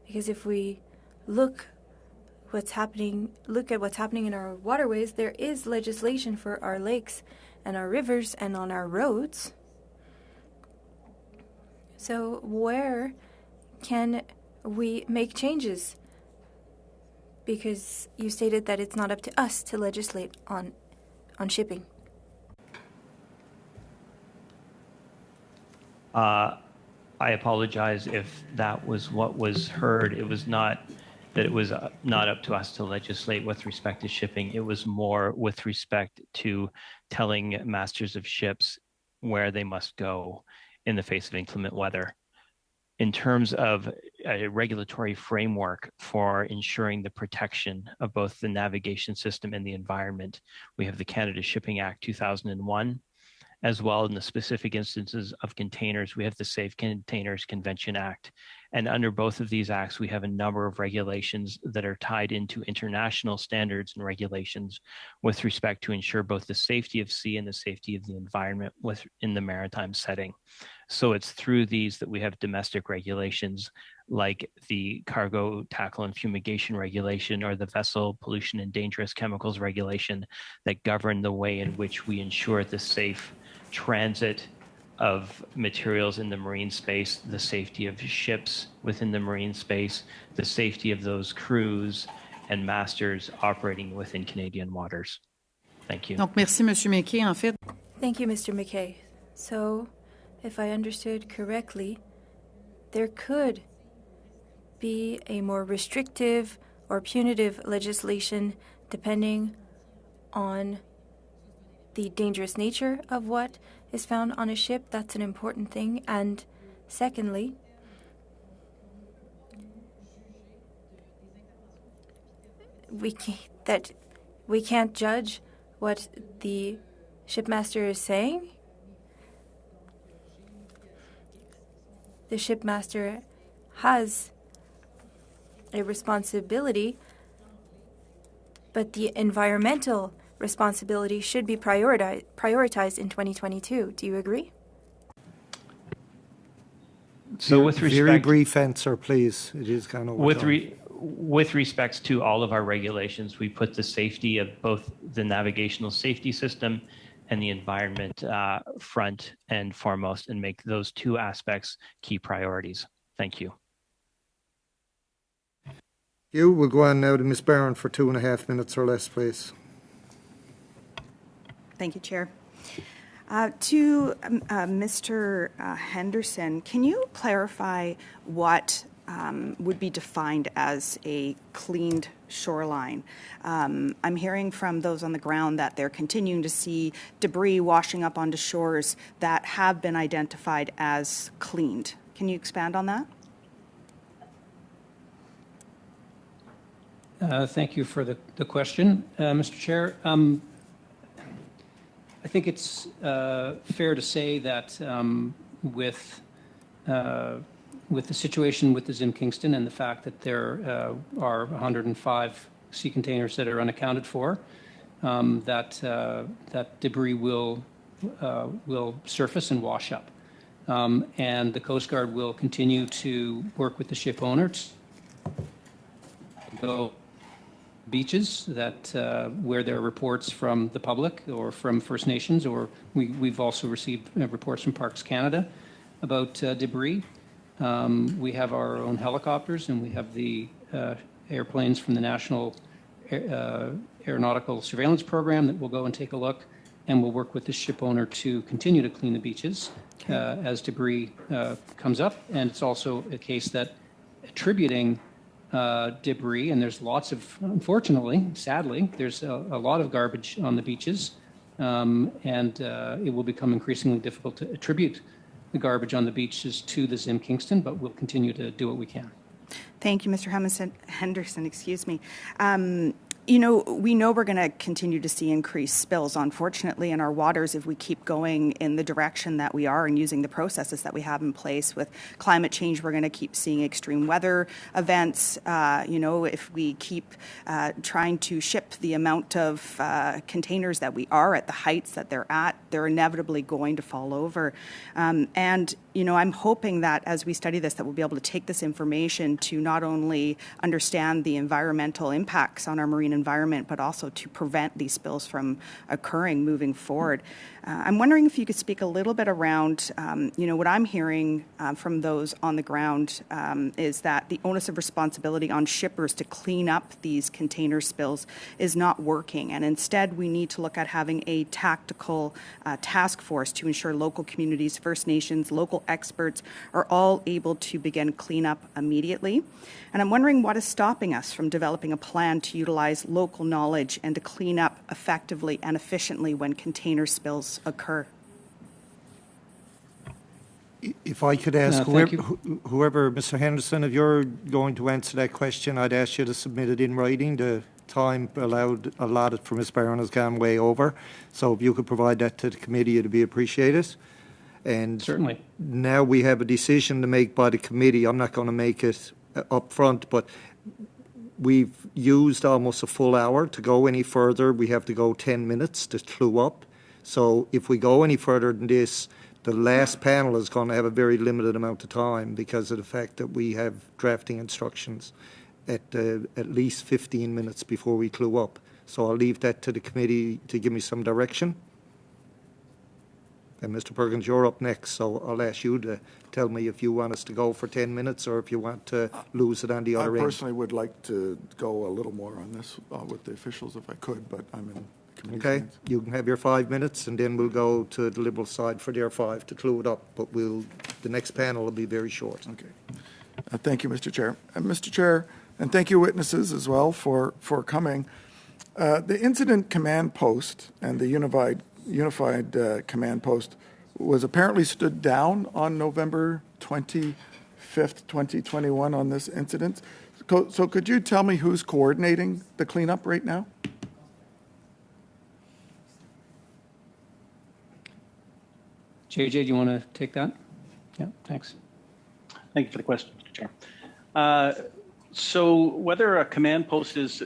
Because if we look at what's happening in our waterways, there is legislation for our lakes and our rivers and on our roads. So where can we make changes? Because you stated that it's not up to us to legislate on shipping. I apologize if that was what was heard. It was not that it was not up to us to legislate with respect to shipping. It was more with respect to telling masters of ships where they must go in the face of inclement weather. In terms of a regulatory framework for ensuring the protection of both the navigation system and the environment, we have the Canada Shipping Act 2001, as well in the specific instances of containers, we have the Safe Containers Convention Act. And under both of these acts, we have a number of regulations that are tied into international standards and regulations with respect to ensure both the safety of sea and the safety of the environment within the maritime setting. So it's through these that we have domestic regulations like the Cargo Tackle and Fumigation Regulation or the Vessel Pollution and Dangerous Chemicals Regulation that govern the way in which we ensure the safe transit of materials in the marine space, the safety of ships within the marine space, the safety of those crews and masters operating within Canadian waters. Thank you. Donc, merci, Monsieur McKay. En fait, Thank you, Mr. McKay. So, if I understood correctly, there could be a more restrictive or punitive legislation depending on the dangerous nature of what is found on a ship. That's an important thing. And secondly, we can't judge what the shipmaster is saying. The shipmaster has a responsibility, but the environmental responsibility should be prioritized in 2022. Do you agree? So with respect, very brief answer, please. It is kind of with respects to all of our regulations, we put the safety of both the navigational safety system and the environment front and foremost, and make those two aspects key priorities. Thank you. You will go on now to Ms. Barron for 2.5 minutes or less, please. Thank you, Chair. To Mr. Henderson, can you clarify what would be defined as a cleaned shoreline? I'm hearing from those on the ground that they're continuing to see debris washing up onto shores that have been identified as cleaned. Can you expand on that? Thank you for the question, Mr. Chair. I think it's fair to say that with the situation with the Zim Kingston and the fact that there are 105 sea containers that are unaccounted for, that debris will surface and wash up. And the Coast Guard will continue to work with the ship owners to go beaches that where there are reports from the public or from First Nations, or we've also received reports from Parks Canada about debris. We have our own helicopters and we have the airplanes from the National Aeronautical Surveillance Program that will go and take a look, and we'll work with the ship owner to continue to clean the beaches as debris comes up. And it's also a case that attributing debris, and there's lots of, unfortunately, sadly, there's a lot of garbage on the beaches, and it will become increasingly difficult to attribute the garbage on the beaches to the Zim Kingston, but we'll continue to do what we can. Thank you, Mr. Henderson. Excuse me. You know, we know we're going to continue to see increased spills, unfortunately, in our waters if we keep going in the direction that we are and using the processes that we have in place. With climate change, we're going to keep seeing extreme weather events. You know, if we keep trying to ship the amount of containers that we are at the heights that they're at, they're inevitably going to fall over. And you know, I'm hoping that as we study this, that we'll be able to take this information to not only understand the environmental impacts on our marine environment, but also to prevent these spills from occurring moving forward. I'm wondering if you could speak a little bit around, you know, what I'm hearing from those on the ground is that the onus of responsibility on shippers to clean up these container spills is not working. And instead, we need to look at having a tactical task force to ensure local communities, First Nations, local experts are all able to begin cleanup immediately. And I'm wondering what is stopping us from developing a plan to utilize local knowledge and to clean up effectively and efficiently when container spills occur. If I could ask whoever, Mr. Henderson, if you're going to answer that question, I'd ask you to submit it in writing. The time allotted for Ms. Barron has gone way over. So if you could provide that to the committee, it'd be appreciated. And certainly, now we have a decision to make by the committee. I'm not going to make it up front, but we've used almost a full hour. To go any further, we have to go 10 minutes to clue up. So if we go any further than this, the last panel is going to have a very limited amount of time because of the fact that we have drafting instructions at least 15 minutes before we clue up. So I'll leave that to the committee to give me some direction. And Mr. Perkins, you're up next, so I'll ask you to tell me if you want us to go for 10 minutes or if you want to lose it on the other end. I personally would like to go a little more on this with the officials if I could, but I'm in committee. Okay, you can have your 5 minutes, and then we'll go to the Liberal side for their 5 to clue it up, but the next panel will be very short. Okay. Thank you, Mr. Chair. Mr. Chair, and thank you witnesses as well for coming. The Incident Command Post and the Unified Command Post was apparently stood down on November 25th, 2021 on this incident. So could you tell me who's coordinating the cleanup right now? JJ, do you want to take that? Yeah, thanks. Thank you for the question, Mr. Chair. So whether a command post is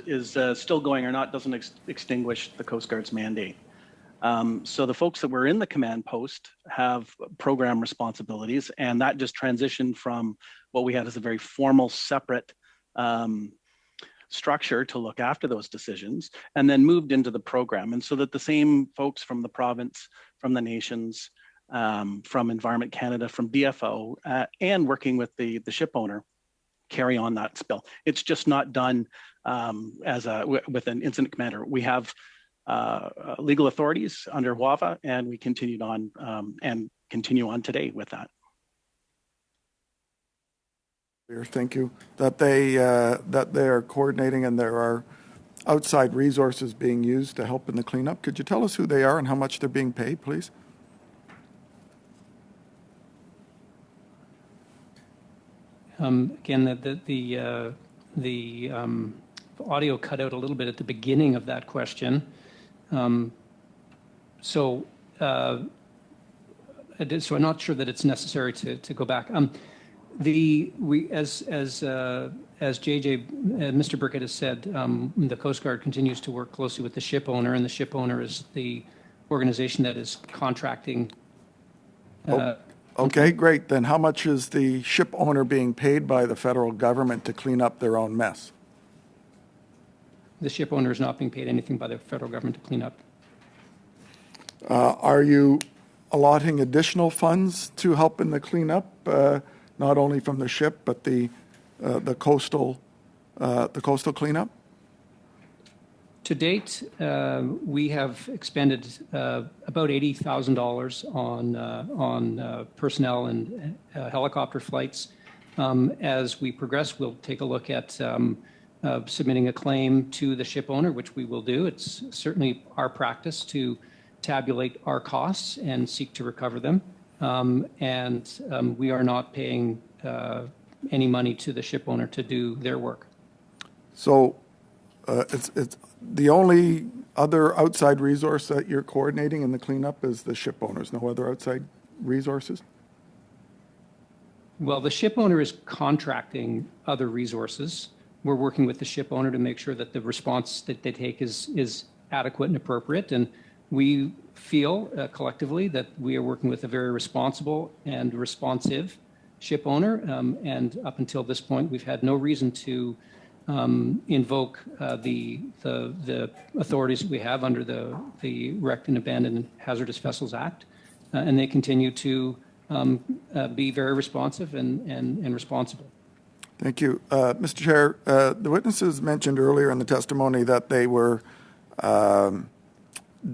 still going or not doesn't extinguish the Coast Guard's mandate. So the folks that were in the command post have program responsibilities, and that just transitioned from what we had as a very formal, separate structure to look after those decisions, and then moved into the program. And so that the same folks from the province, from the nations, from Environment Canada, from DFO, and working with the ship owner, carry on that spill. It's just not done with an incident commander. We have legal authorities under WAVA, and we continued on and continue on today with that. Thank you. That they are coordinating and there are outside resources being used to help in the cleanup. Could you tell us who they are and how much they're being paid, please? Again, the audio cut out a little bit at the beginning of that question. So I'm not sure that it's necessary to go back. As JJ, Mr. Burkett has said, the Coast Guard continues to work closely with the ship owner, and the ship owner is the organization that is contracting. Okay, great. Then how much is the ship owner being paid by the federal government to clean up their own mess? The ship owner is not being paid anything by the federal government to clean up. Are you allotting additional funds to help in the cleanup, not only from the ship but the coastal cleanup? To date, we have expended about $80,000 on personnel and helicopter flights. As we progress, we'll take a look at submitting a claim to the ship owner, which we will do. It's certainly our practice to tabulate our costs and seek to recover them. We are not paying any money to the ship owner to do their work. So it's the only other outside resource that you're coordinating in the cleanup is the ship owners, no other outside resources? Well, the ship owner is contracting other resources. We're working with the ship owner to make sure that the response that they take is adequate and appropriate. And we feel collectively that we are working with a very responsible and responsive ship owner. And up until this point, we've had no reason to invoke the authorities that we have under the Wrecked and Abandoned Hazardous Vessels Act. And they continue to be very responsive and responsible. Thank you. Mr. Chair, the witnesses mentioned earlier in the testimony that they were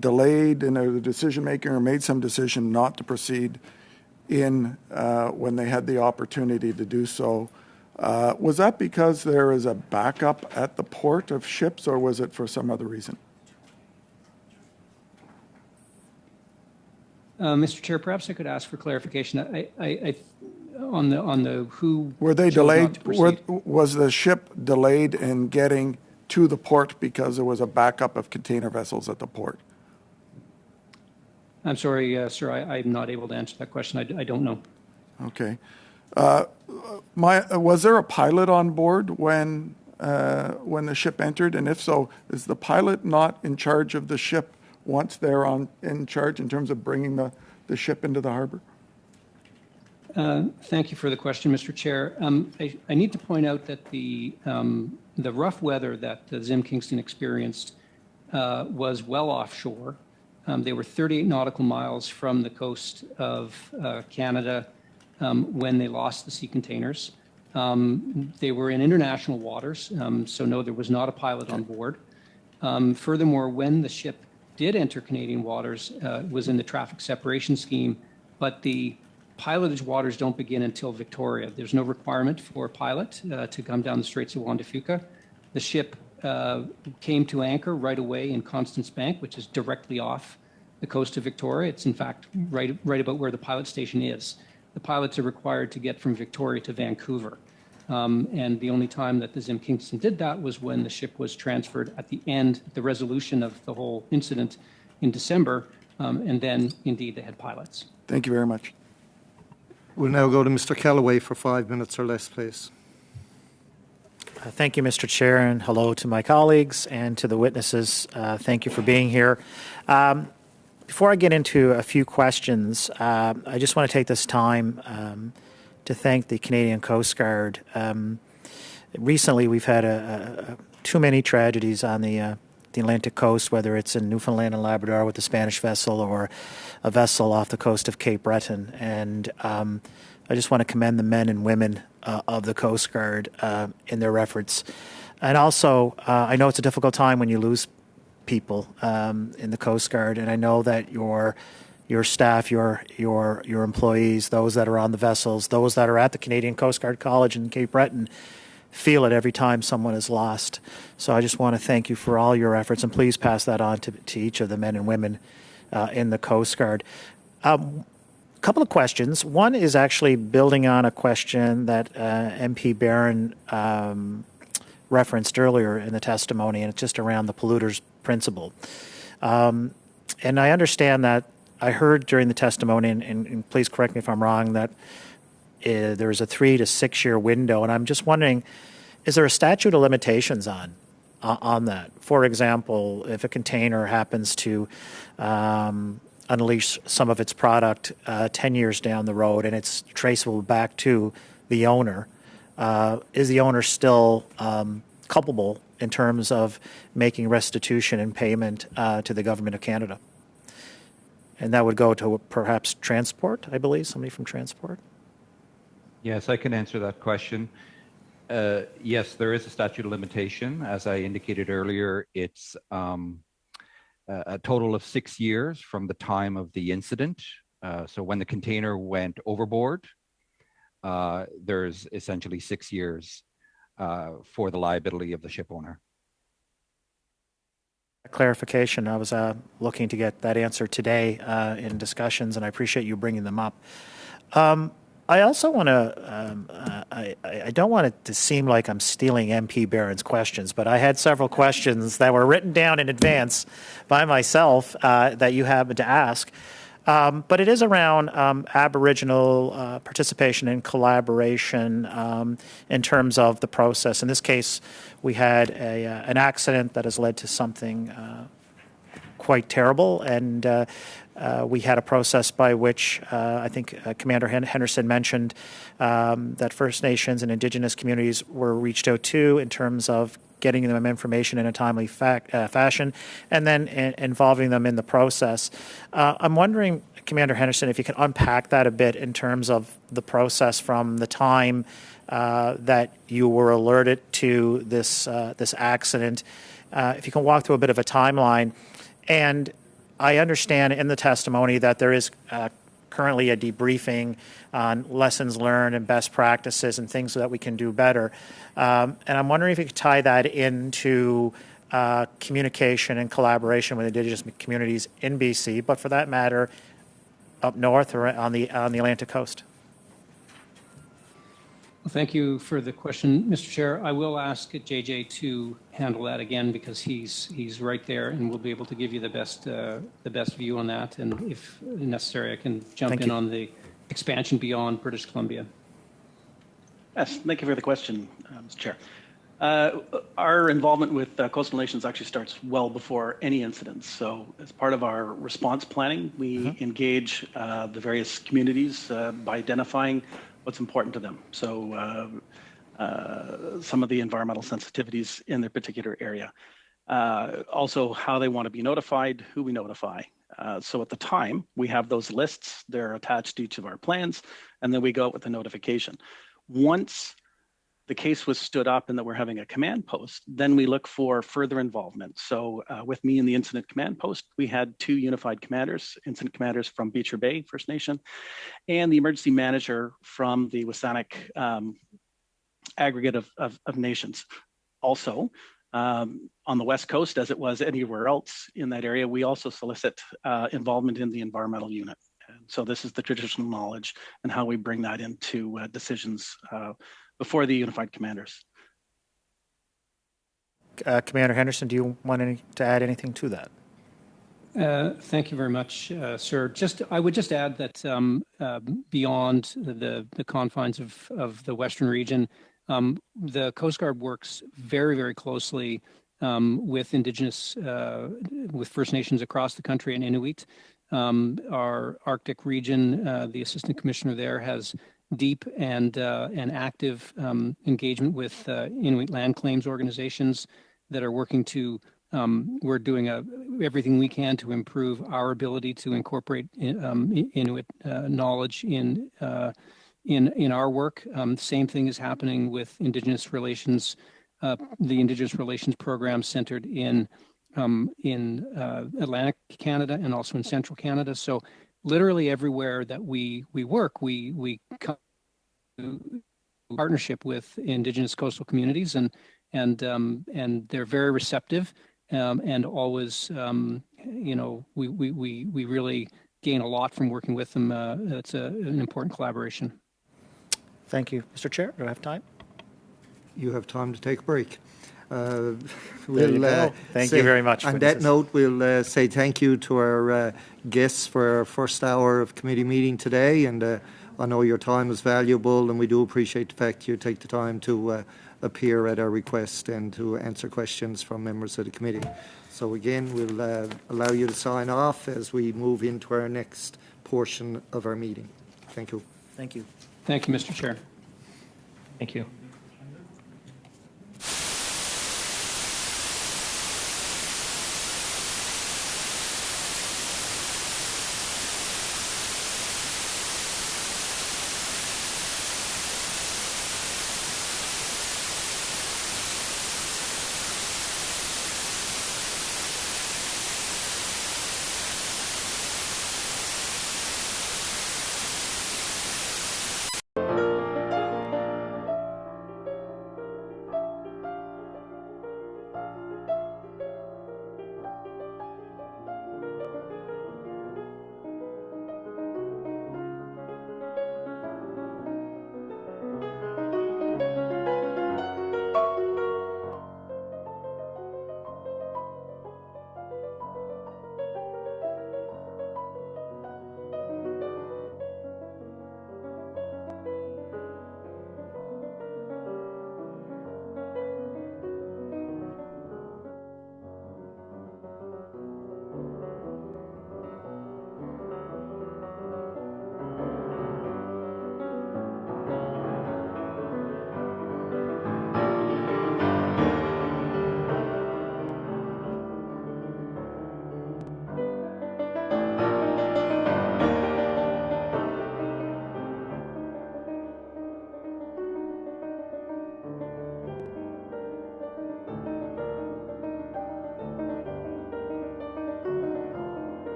delayed in their decision-making or made some decision not to proceed in when they had the opportunity to do so. Was that because there is a backup at the port of ships, or was it for some other reason? Mr. Chair, perhaps I could ask for clarification. On the who were they delayed? Was the ship delayed in getting to the port because there was a backup of container vessels at the port? I'm sorry, sir. I'm not able to answer that question. I don't know. Okay. Was there a pilot on board when the ship entered? And if so, is the pilot not in charge of the ship once they're in charge in terms of bringing the ship into the harbor? Thank you for the question, Mr. Chair. I need to point out that the rough weather that the Zim Kingston experienced was well offshore. They were 38 nautical miles from the coast of Canada when they lost the sea containers. They were in international waters, so no, there was not a pilot on board. Furthermore, when the ship did enter Canadian waters, it was in the traffic separation scheme, but the pilotage waters don't begin until Victoria. There's no requirement for a pilot to come down the Straits of Juan de Fuca. The ship came to anchor right away in Constance Bank, which is directly off the coast of Victoria. It's in fact right about where the pilot station is. The pilots are required to get from Victoria to Vancouver. And the only time that the Zim Kingston did that was when the ship was transferred at the end, the resolution of the whole incident in December, and then indeed they had pilots. Thank you very much. We'll now go to Mr. Callaway for 5 minutes or less, please. Thank you, Mr. Chair, and hello to my colleagues and to the witnesses. Thank you for being here. Before I get into a few questions, I just want to take this time to thank the Canadian Coast Guard. Recently, we've had too many tragedies on the Atlantic coast, whether it's in Newfoundland and Labrador with the Spanish vessel or a vessel off the coast of Cape Breton. And I just want to commend the men and women of the Coast Guard in their efforts. And also, I know it's a difficult time when you lose people in the Coast Guard, and I know that your staff, your employees, those that are on the vessels, those that are at the Canadian Coast Guard College in Cape Breton, feel it every time someone is lost. So I just want to thank you for all your efforts, and please pass that on to each of the men and women in the Coast Guard. A couple of questions. One is actually building on a question that MP Barron referenced earlier in the testimony, and it's just around the polluter's principle. And I understand that I heard during the testimony, and please correct me if I'm wrong, that there is a 3 to 6 year window, and I'm just wondering, is there a statute of limitations on that? For example, if a container happens to unleash some of its product 10 years down the road and it's traceable back to the owner, is the owner still culpable in terms of making restitution and payment to the Government of Canada? And that would go to perhaps transport, I believe, somebody from transport. Yes, I can answer that question. Yes, there is a statute of limitation. As I indicated earlier, it's a total of 6 years from the time of the incident. So when the container went overboard, there's essentially 6 years for the liability of the ship owner. Clarification. I was looking to get that answer today in discussions, and I appreciate you bringing them up. I also want to, I don't want it to seem like I'm stealing MP Barron's questions, but I had several questions that were written down in advance by myself that you happened to ask. But it is around Aboriginal participation and collaboration in terms of the process. In this case, we had an accident that has led to something quite terrible, and we had a process by which I think Commander Henderson mentioned that First Nations and Indigenous communities were reached out to in terms of getting them information in a timely fashion, and then involving them in the process. I'm wondering, Commander Henderson, if you can unpack that a bit in terms of the process from the time that you were alerted to this accident. If you can walk through a bit of a timeline. And I understand in the testimony that there is currently a debriefing on lessons learned and best practices and things that we can do better. And I'm wondering if you could tie that into communication and collaboration with Indigenous communities in BC, but for that matter, up north or on the Atlantic coast. Well, thank you for the question, Mr. Chair. I will ask JJ to handle that again because he's right there and will be able to give you the best view on that. And if necessary, I can jump in on the expansion beyond British Columbia. Yes, thank you for the question, Mr. Chair. Our involvement with coastal nations actually starts well before any incidents. So as part of our response planning, we engage the various communities by identifying what's important to them. So some of the environmental sensitivities in their particular area. Also how they want to be notified, who we notify. So at the time, we have those lists, they're attached to each of our plans, and then we go out with the notification. Once the case was stood up and that we're having a command post, then we look for further involvement. So with me in the incident command post, we had 2 unified commanders, incident commanders from Beecher Bay First Nation, and the emergency manager from the WSÁNEĆ aggregate of nations. Also, on the West Coast, as it was anywhere else in that area, we also solicit involvement in the environmental unit. And so this is the traditional knowledge and how we bring that into decisions before the unified commanders. Commander Henderson, do you want to add anything to that? Thank you very much, sir. I would just add that beyond the confines of the Western region, the Coast Guard works very, very closely with Indigenous, with First Nations across the country and Inuit. Our Arctic region, the Assistant Commissioner there has deep and active engagement with Inuit land claims organizations that are working to, we're doing everything we can to improve our ability to incorporate Inuit knowledge in our work. Same thing is happening with Indigenous relations, the Indigenous relations program centered in Atlantic Canada and also in Central Canada. So literally everywhere that we work, we come to partnership with Indigenous coastal communities, and they're very receptive, and always, we really gain a lot from working with them. It's an important collaboration. Thank you, Mr. Chair. Do I have time? You have time to take a break. Thank you very much. On that note, we'll say thank you to our guests for our first hour of committee meeting today, and I know your time is valuable, and we do appreciate the fact you take the time to appear at our request and to answer questions from members of the committee. So again, we'll allow you to sign off as we move into our next portion of our meeting. Thank you. Thank you. Thank you, Mr. Chair. Thank you.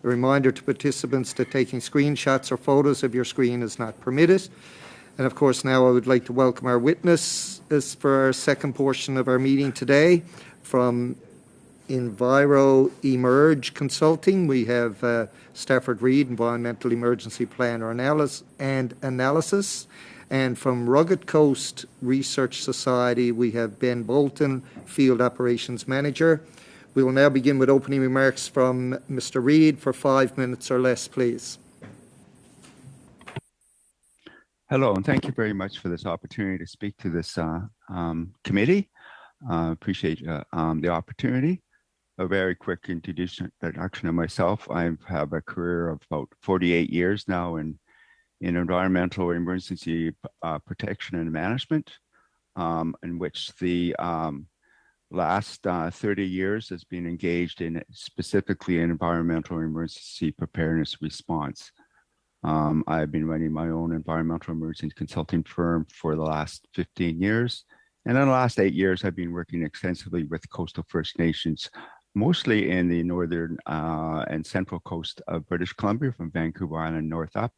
A reminder to participants that taking screenshots or photos of your screen is not permitted. And of course, now I would like to welcome our witnesses for our second portion of our meeting today. From Enviro Emerge Consulting, we have Stafford Reid, Environmental Emergency Planner and Analysis. And from Rugged Coast Research Society, we have Ben Bolton, Field Operations Manager. We will now begin with opening remarks from Mr. Reid for 5 minutes or less, please. Hello, and thank you very much for this opportunity to speak to this committee. Appreciate the opportunity. A very quick introduction of myself. I have a career of about 48 years now in environmental emergency protection and management, in which the last 30 years has been engaged in specifically in environmental emergency preparedness response. I've been running my own environmental emergency consulting firm for the last 15 years. And in the last 8 years, I've been working extensively with coastal First Nations, mostly in the northern and central coast of British Columbia, from Vancouver Island north up,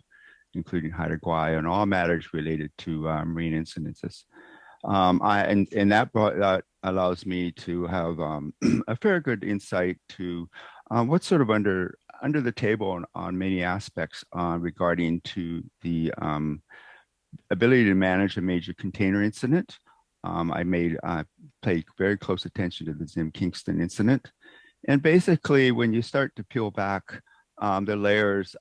including Haida Gwaii, and all matters related to marine incidences. And that allows me to have a fair good insight to what's sort of under the table on many aspects regarding to the ability to manage a major container incident. I paid very close attention to the Zim Kingston incident. And basically, when you start to peel back the layers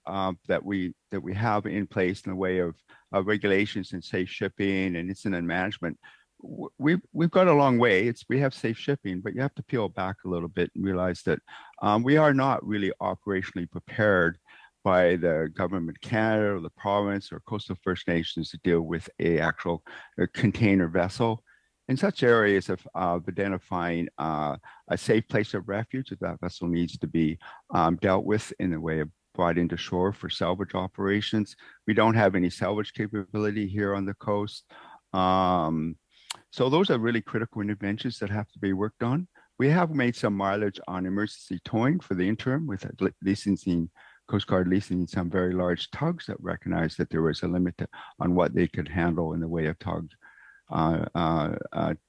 that we have in place in the way of regulations and safe shipping and incident management, we've got a long way. We have safe shipping, but you have to peel back a little bit and realize that we are not really operationally prepared by the government of Canada or the province or coastal First Nations to deal with a container vessel. In such areas of identifying a safe place of refuge, if that vessel needs to be dealt with in the way of brought into shore for salvage operations. We don't have any salvage capability here on the coast. So those are really critical interventions that have to be worked on. We have made some mileage on emergency towing for the interim with licensing, Coast Guard licensing some very large tugs that recognized that there was a limit on what they could handle in the way of tug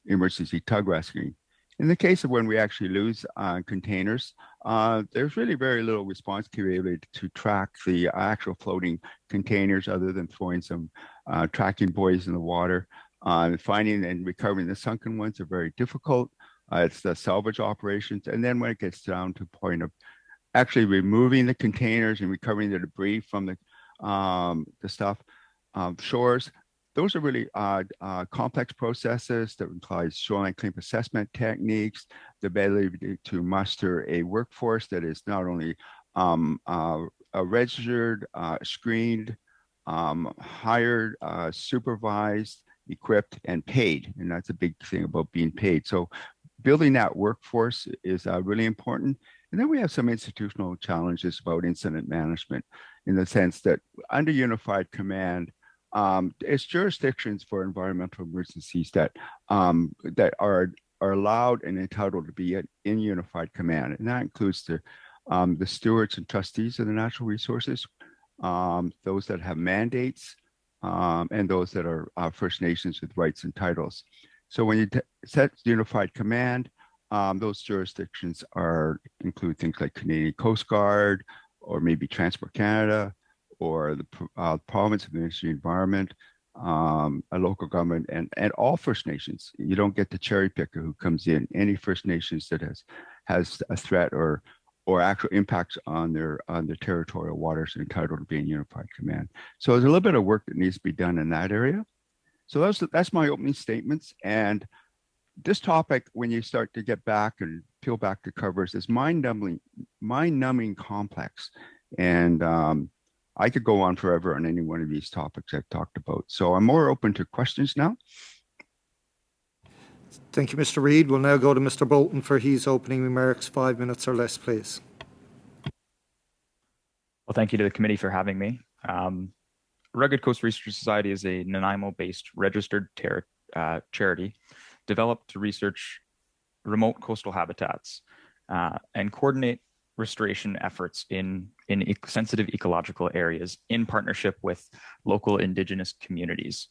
emergency tug rescuing. In the case of when we actually lose containers, there's really very little response capability to track the actual floating containers other than throwing some tracking buoys in the water. Finding and recovering the sunken ones are very difficult. It's the salvage operations. And then when it gets down to the point of actually removing the containers and recovering the debris from the shores, those are really complex processes that implies shoreline claim assessment techniques, the ability to muster a workforce that is not only registered, screened, hired, supervised, equipped, and paid. And that's a big thing about being paid. So building that workforce is really important. And then we have some institutional challenges about incident management in the sense that under unified command, it's jurisdictions for environmental emergencies that are allowed and entitled to be in unified command. And that includes the stewards and trustees of the natural resources, those that have mandates, and those that are First Nations with rights and titles. So when you set unified command, those jurisdictions include things like Canadian Coast Guard, or maybe Transport Canada, or the province of the Ministry of Environment, a local government, and all First Nations. You don't get the cherry picker who comes in. Any First Nations that has a threat or actual impacts on their territorial waters are entitled to be in unified command. So there's a little bit of work that needs to be done in that area. So that's my opening statements. And this topic, when you start to get back and peel back the covers, is mind-numbing complex. And I could go on forever on any one of these topics I've talked about. So I'm more open to questions now. Thank you, Mr. Reid. We'll now go to Mr. Bolton for his opening remarks, 5 minutes or less, please. Well, thank you to the committee for having me. Rugged Coast Research Society is a Nanaimo-based registered charity developed to research remote coastal habitats and coordinate restoration efforts in sensitive ecological areas in partnership with local Indigenous communities.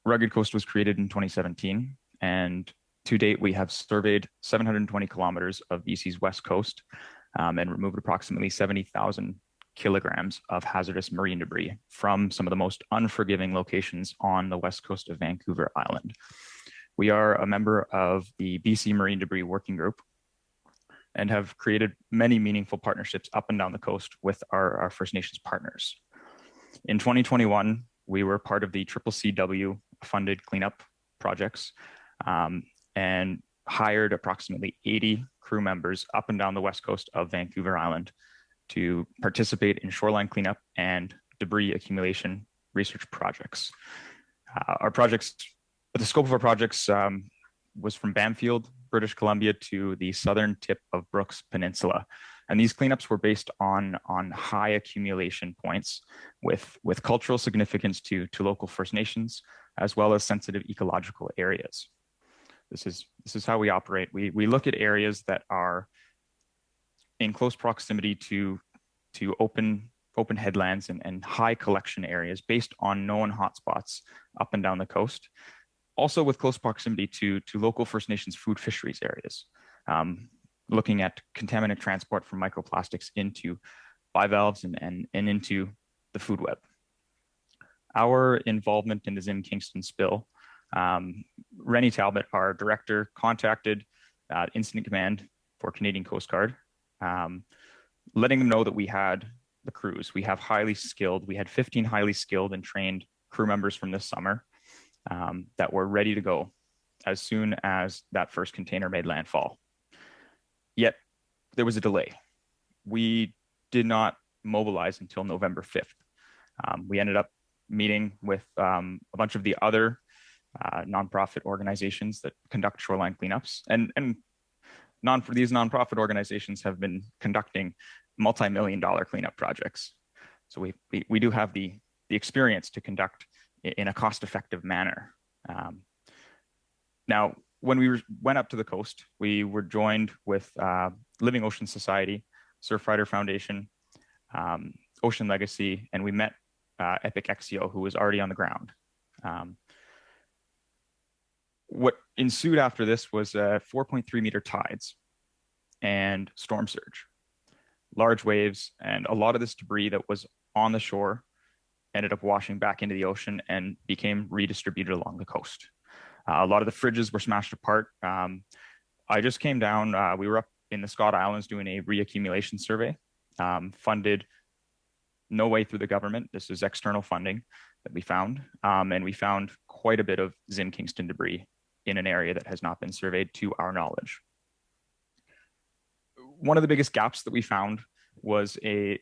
Rugged Coast was created in 2017, and to date, we have surveyed 720 kilometers of BC's west coast and removed approximately 70,000 kilograms of hazardous marine debris from some of the most unforgiving locations on the west coast of Vancouver Island. We are a member of the BC Marine Debris Working Group and have created many meaningful partnerships up and down the coast with our First Nations partners. In 2021, we were part of the CCCW funded cleanup projects and hired approximately 80 crew members up and down the west coast of Vancouver Island to participate in shoreline cleanup and debris accumulation research projects. The scope of our projects was from Bamfield, British Columbia to the southern tip of Brooks Peninsula. And these cleanups were based on high accumulation points with cultural significance to local First Nations, as well as sensitive ecological areas. This is how we operate. We look at areas that are in close proximity to open headlands and high collection areas based on known hotspots up and down the coast. Also with close proximity to local First Nations food fisheries areas, looking at contaminant transport from microplastics into bivalves and into the food web. Our involvement in the Zim Kingston spill, Rennie Talbot, our director, contacted Incident Command for Canadian Coast Guard, letting them know that we had the crews. We had 15 highly skilled and trained crew members from this summer that were ready to go as soon as that first container made landfall. Yet there was a delay. We did not mobilize until November 5th. We ended up meeting with a bunch of the other nonprofit organizations that conduct shoreline cleanups. And these nonprofit organizations have been conducting multi-million-dollar cleanup projects. So we do have the experience to conduct in a cost-effective manner. Now, when we went up to the coast, we were joined with Living Ocean Society, Surfrider Foundation, Ocean Legacy, and we met Epic Exio, who was already on the ground. What ensued after this was 4.3 meter tides and storm surge, large waves, and a lot of this debris that was on the shore ended up washing back into the ocean and became redistributed along the coast. A lot of the fridges were smashed apart. I just came down, we were up in the Scott Islands doing a reaccumulation survey, funded no way through the government. This is external funding that we found. And we found quite a bit of Zim Kingston debris in an area that has not been surveyed to our knowledge. One of the biggest gaps that we found was a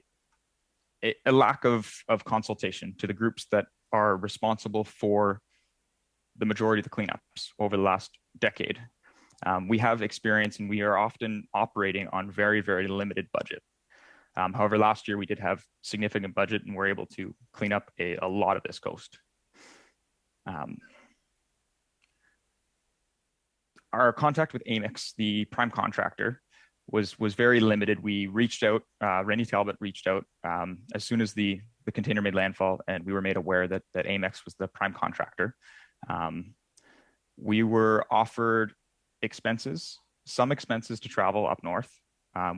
lack of consultation to the groups that are responsible for the majority of the cleanups over the last decade. We have experience and we are often operating on very, very limited budget. However, last year we did have significant budget and were able to clean up a lot of this coast. Our contact with Amix, the prime contractor, was very limited. We reached out, Rennie Talbot reached out as soon as the container made landfall, and we were made aware that Amix was the prime contractor. We were offered some expenses to travel up north.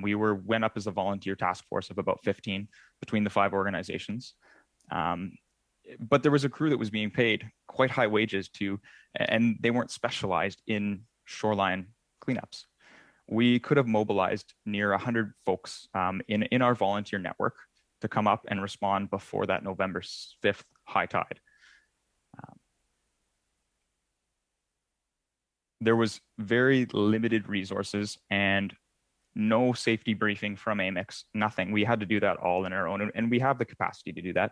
We went up as a volunteer task force of about 15 between the 5 organizations. But there was a crew that was being paid quite high wages and they weren't specialized in shoreline cleanups. We could have mobilized near 100 folks in our volunteer network to come up and respond before that November 5th high tide. There was very limited resources and no safety briefing from Amix, nothing. We had to do that all on our own, and we have the capacity to do that.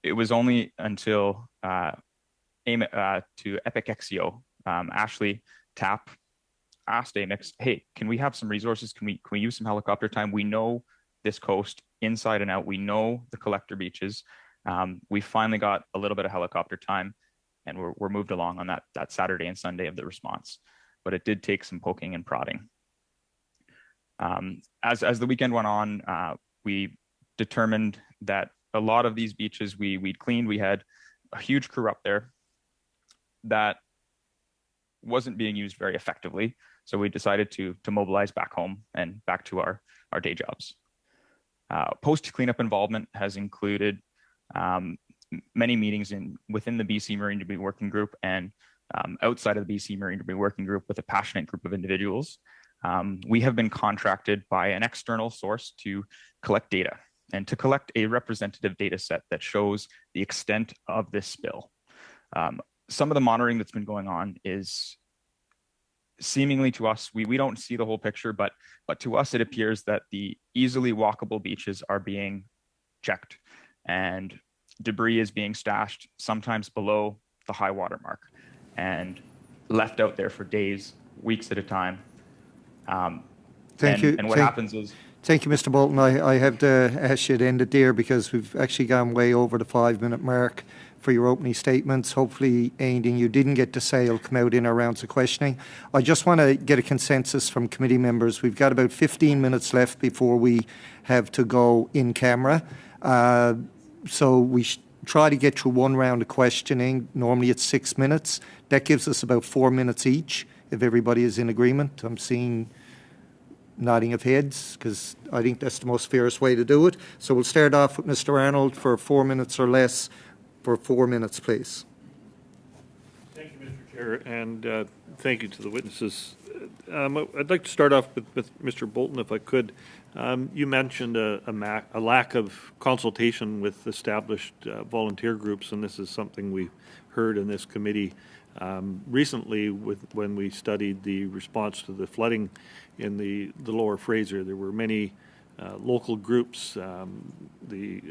It was only until to Epic Exio, Ashley Tapp asked Amix, hey, can we have some resources? Can we use some helicopter time? We know this coast inside and out. We know the collector beaches. We finally got a little bit of helicopter time, and we're moved along on that Saturday and Sunday of the response. But it did take some poking and prodding. As the weekend went on, we determined that a lot of these beaches we'd cleaned. We had a huge crew up there that wasn't being used very effectively. So we decided to mobilize back home and back to our day jobs. Post cleanup involvement has included many meetings within the BC Marine Debris Working Group and outside of the BC Marine Debris Working Group with a passionate group of individuals. We have been contracted by an external source to collect data and to collect a representative data set that shows the extent of this spill. Some of the monitoring that's been going on is seemingly to us, we don't see the whole picture, but to us, it appears that the easily walkable beaches are being checked and debris is being stashed sometimes below the high water mark and left out there for days, weeks at a time. Thank you. And what happens is... Thank you, Mr. Bolton. I have to ask you to end it there because we've actually gone way over the 5-minute mark for your opening statements. Hopefully, anything you didn't get to say will come out in our rounds of questioning. I just want to get a consensus from committee members. We've got about 15 minutes left before we have to go in camera. So we try to get through one round of questioning. Normally it's 6 minutes. That gives us about 4 minutes each, if everybody is in agreement. I'm seeing nodding of heads because I think that's the most fairest way to do it. So we'll start off with Mr. Arnold for 4 minutes or less. For 4 minutes, please. Thank you, Mr. Chair, and thank you to the witnesses. I'd like to start off with Mr. Bolton, if I could. You mentioned a lack of consultation with established volunteer groups, and this is something we heard in this committee recently when we studied the response to the flooding in the Lower Fraser. There were many local groups, the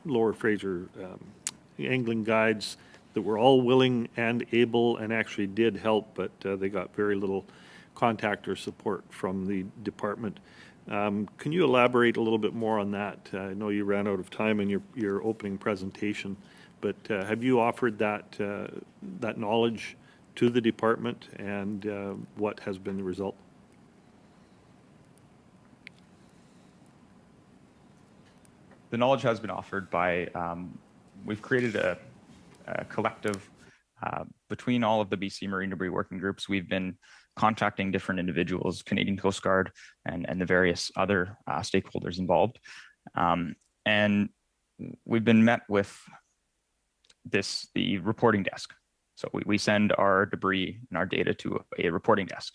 Lower Fraser angling guides that were all willing and able and actually did help, but they got very little contact or support from the department. Can you elaborate a little bit more on that? I know you ran out of time in your opening presentation, but have you offered that knowledge to the department, and what has been the result? The knowledge has been offered by, we've created a collective between all of the BC Marine Debris Working Groups. We've been contacting different individuals, Canadian Coast Guard and the various other stakeholders involved. And we've been met with the reporting desk. So we send our debris and our data to a reporting desk.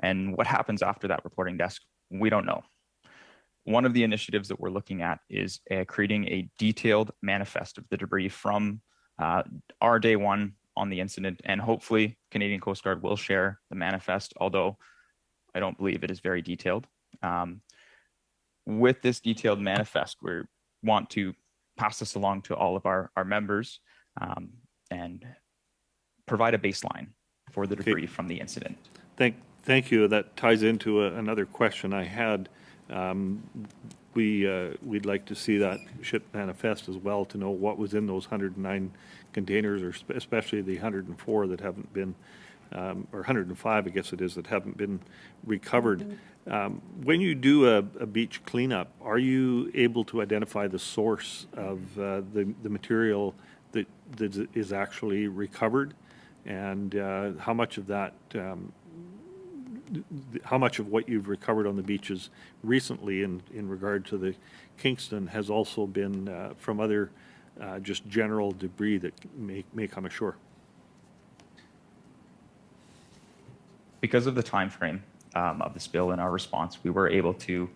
And what happens after that reporting desk, we don't know. One of the initiatives that we're looking at is creating a detailed manifest of the debris from our day one on the incident, and hopefully Canadian Coast Guard will share the manifest, although I don't believe it is very detailed. With this detailed manifest, we want to pass this along to all of our members and provide a baseline for the debris from the incident. Thank you. That ties into another question I had. We'd like to see that ship manifest as well to know what was in those 109 containers, or especially the 104 that haven't been, or 105, I guess it is, that haven't been recovered. When you do a beach cleanup, are you able to identify the source of the material that is actually recovered, and how much of that? How much of what you've recovered on the beaches recently in regard to the Kingston has also been from other just general debris that may come ashore? Because of the time frame of the spill and our response, we were able to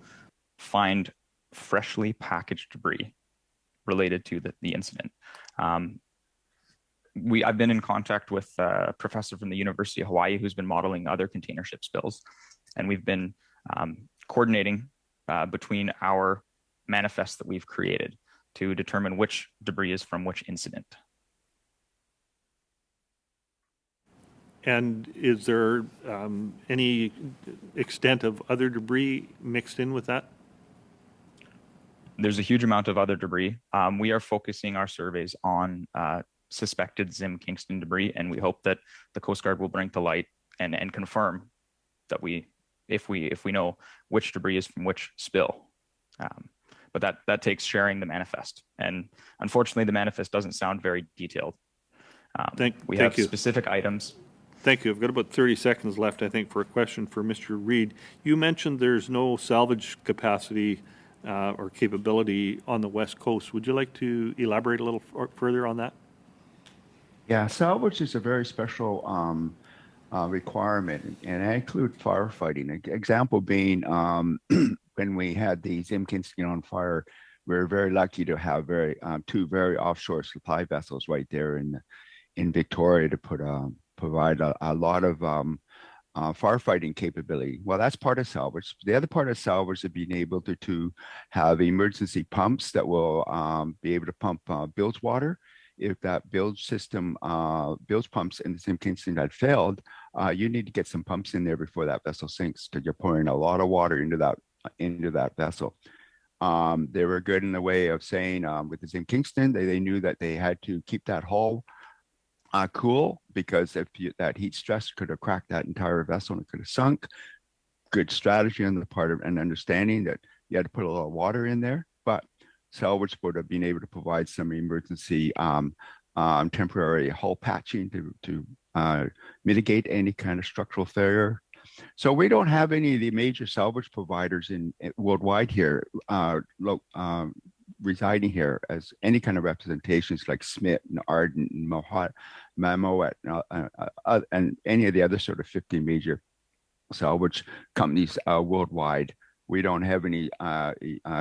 find freshly packaged debris related to the incident. I've been in contact with a professor from the University of Hawaii who's been modeling other container ship spills, and we've been coordinating between our manifests that we've created to determine which debris is from which incident. And is there any extent of other debris mixed in with that? There's a huge amount of other debris. We are focusing our surveys on suspected Zim Kingston debris, and we hope that the Coast Guard will bring to light and confirm that we if we know which debris is from which spill. But that takes sharing the manifest, and unfortunately, the manifest doesn't sound very detailed. We have specific items. Thank you. I've got about 30 seconds left, I think, for a question for Mr. Reid. You mentioned there's no salvage capacity or capability on the West Coast. Would you like to elaborate a little further on that? Yeah, salvage is a very special requirement, and I include firefighting. An example being when we had the Zim Kinston on fire, we were very lucky to have two very offshore supply vessels right there in Victoria to provide a lot of firefighting capability. Well, that's part of salvage. The other part of salvage is being able to have emergency pumps that will be able to pump bilge water. If that bilge pumps in the Zim Kinston had failed, you need to get some pumps in there before that vessel sinks, because you're pouring a lot of water into that vessel. They were good in the way of saying with the Zim Kinston, they knew that they had to keep that hull cool, because if that heat stress could have cracked that entire vessel and it could have sunk. Good strategy on the part of an understanding that you had to put a lot of water in there, but salvage would have been able to provide some emergency temporary hull patching to mitigate any kind of structural failure. So we don't have any of the major salvage providers worldwide here residing here as any kind of representations like Smith and Ardent and Mammoet and any of the other sort of 50 major salvage companies worldwide. We don't have any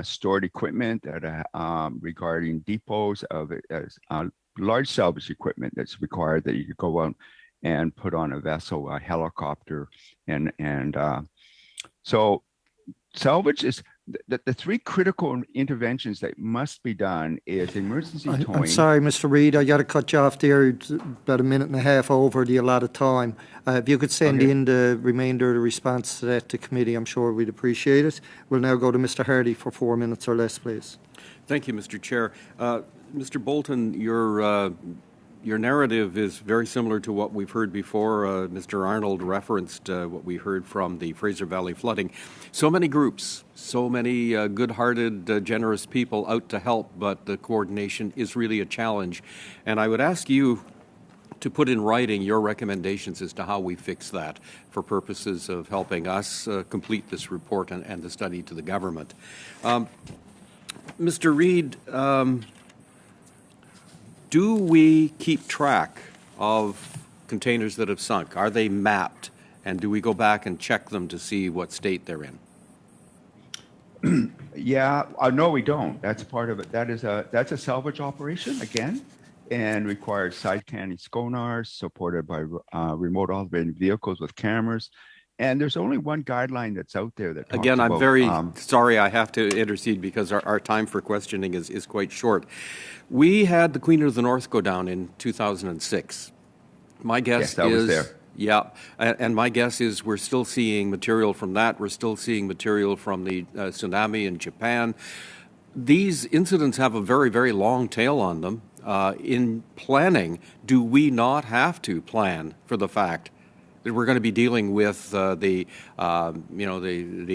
stored equipment that regarding depots of large salvage equipment that's required that you could go out and put on a vessel, a helicopter, and so salvage is the three critical interventions that must be done is emergency towing. I'm sorry, Mr. Reid, I got to cut you off there. It's about a minute and a half over the allotted time. If you could send in the remainder of the response to that to committee, I'm sure we'd appreciate it. We'll now go to Mr. Hardy for 4 minutes or less, please. Thank you, Mr. Chair. Mr. Bolton, your narrative is very similar to what we've heard before. Mr. Arnold referenced what we heard from the Fraser Valley flooding. So many groups, so many good-hearted, generous people out to help, but the coordination is really a challenge. And I would ask you to put in writing your recommendations as to how we fix that for purposes of helping us complete this report and the study to the government. Mr. Reid, do we keep track of containers that have sunk? Are they mapped? And do we go back and check them to see what state they're in? Yeah, no, we don't. That's part of it. That's a salvage operation again, and requires side canning sonars supported by remote operated vehicles with cameras. And there's only one guideline that's out there that talks Again, I'm about, very sorry I have to intercede because our time for questioning is quite short. We had the Queen of the North go down in 2006. My guess was there. Yeah, and my guess is we're still seeing material from that. We're still seeing material from the tsunami in Japan. These incidents have a very, very long tail on them. In planning, do we not have to plan for the fact that we're going to be dealing with the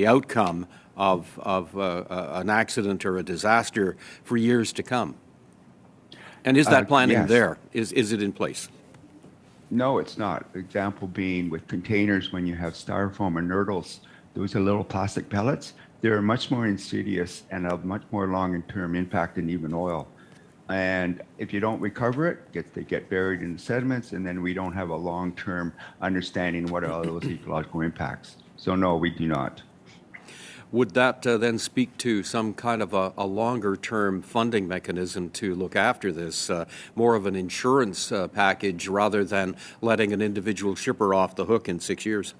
outcome of an accident or a disaster for years to come? And is that planning there? Is it in place? No, it's not. Example being with containers, when you have styrofoam or nurdles, those are little plastic pellets. They're much more insidious and have much more long-term impact than even oil. And if you don't recover it, they get buried in the sediments, and then we don't have a long-term understanding what are those ecological impacts. So no, we do not. Would that then speak to some kind of a longer-term funding mechanism to look after this, more of an insurance package rather than letting an individual shipper off the hook in 6 years?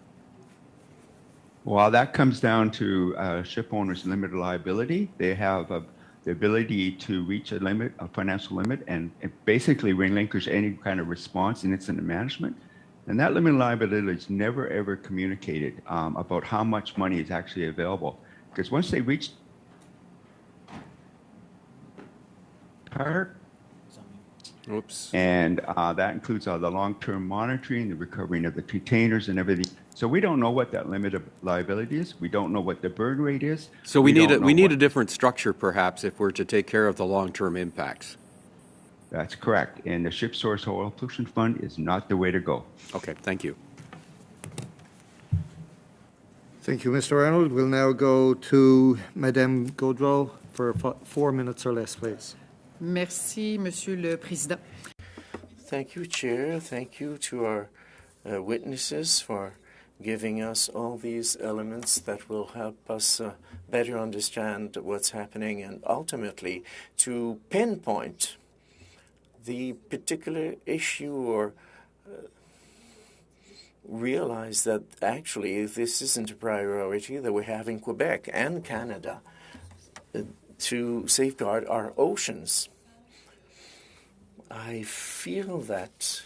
Well, that comes down to ship owners' limited liability. They have the ability to reach a financial limit, and basically relinquish any kind of response in incident management. And that limited liability is never, ever communicated about how much money is actually available. Because once they reach Oops. And that includes all the long-term monitoring, the recovering of the containers and everything. So we don't know what that limit of liability is. We don't know what the burn rate is. So we need a different structure, perhaps, if we're to take care of the long-term impacts. That's correct. And the Ship Source Oil Pollution Fund is not the way to go. Okay, thank you. Thank you, Mr. Arnold. We'll now go to Madame Gaudreau for 4 minutes or less, please. Merci, Monsieur le Président. Thank you, Chair. Thank you to our witnesses for giving us all these elements that will help us better understand what's happening and ultimately to pinpoint the particular issue or realize that actually this isn't a priority that we have in Quebec and Canada to safeguard our oceans. I feel that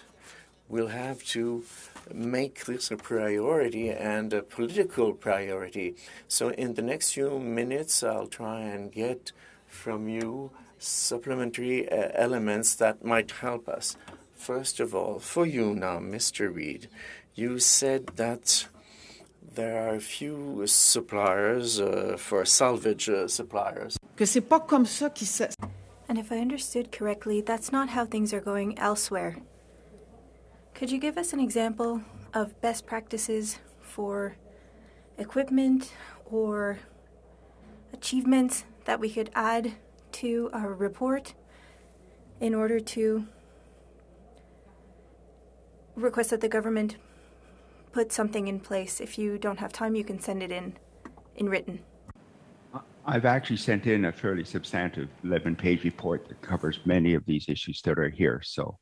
we'll have to make this a priority and a political priority. So in the next few minutes, I'll try and get from you supplementary elements that might help us. First of all, for you now, Mr. Reid, you said that there are a few suppliers for salvage suppliers. Que c'est pas comme ça qui se... And if I understood correctly, that's not how things are going elsewhere. Could you give us an example of best practices for equipment or achievements that we could add to our report in order to request that the government put something in place? If you don't have time, you can send it in written. I've actually sent in a fairly substantive 11-page report that covers many of these issues that are here. So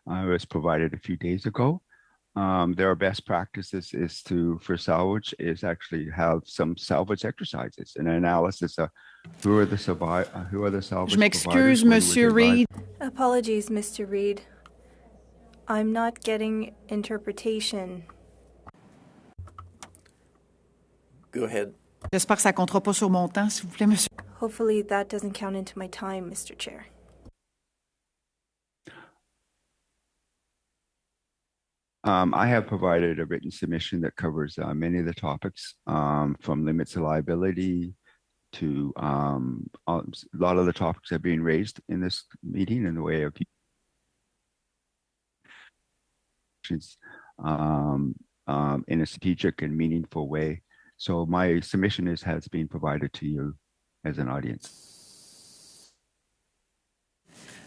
I was provided a few days ago. There are best practices for salvage is actually have some salvage exercises, an analysis of who are the salvage Je m'excuse, Monsieur Reid. Apologies, Mr. Reid. I'm not getting interpretation. Go ahead. J'espère que ça comptera pas sur mon temps, s'il vous plaît, Monsieur. Hopefully that doesn't count into my time, Mr. Chair. I have provided a written submission that covers many of the topics, from limits of liability to a lot of the topics that are being raised in this meeting in the way of in a strategic and meaningful way. So my submission has been provided to you as an audience.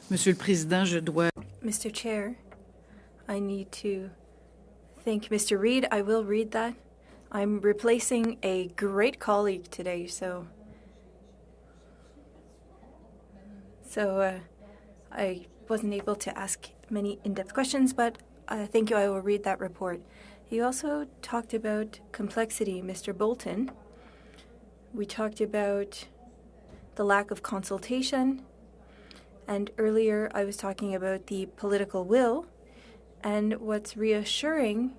Monsieur le Président, je dois... Mr. Chair, I need to thank Mr. Reid. I will read that. I'm replacing a great colleague today, so I wasn't able to ask many in-depth questions, but thank you. I will read that report. You also talked about complexity, Mr. Bolton. We talked about the lack of consultation, and earlier I was talking about the political will. And what's reassuring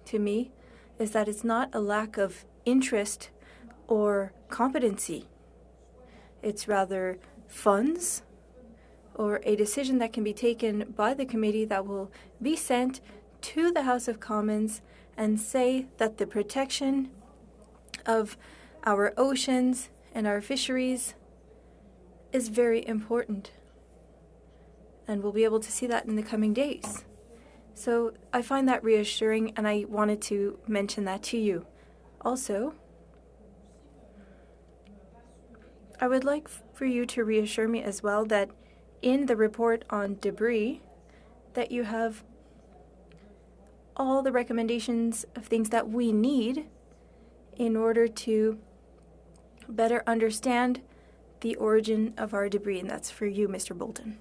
to me is that it's not a lack of interest or competency. It's rather funds or a decision that can be taken by the committee that will be sent to the House of Commons and say that the protection of our oceans and our fisheries is very important. And we'll be able to see that in the coming days. So I find that reassuring, and I wanted to mention that to you. Also, I would like for you to reassure me as well that in the report on debris, that you have all the recommendations of things that we need in order to better understand the origin of our debris, and that's for you, Mr. Bolton.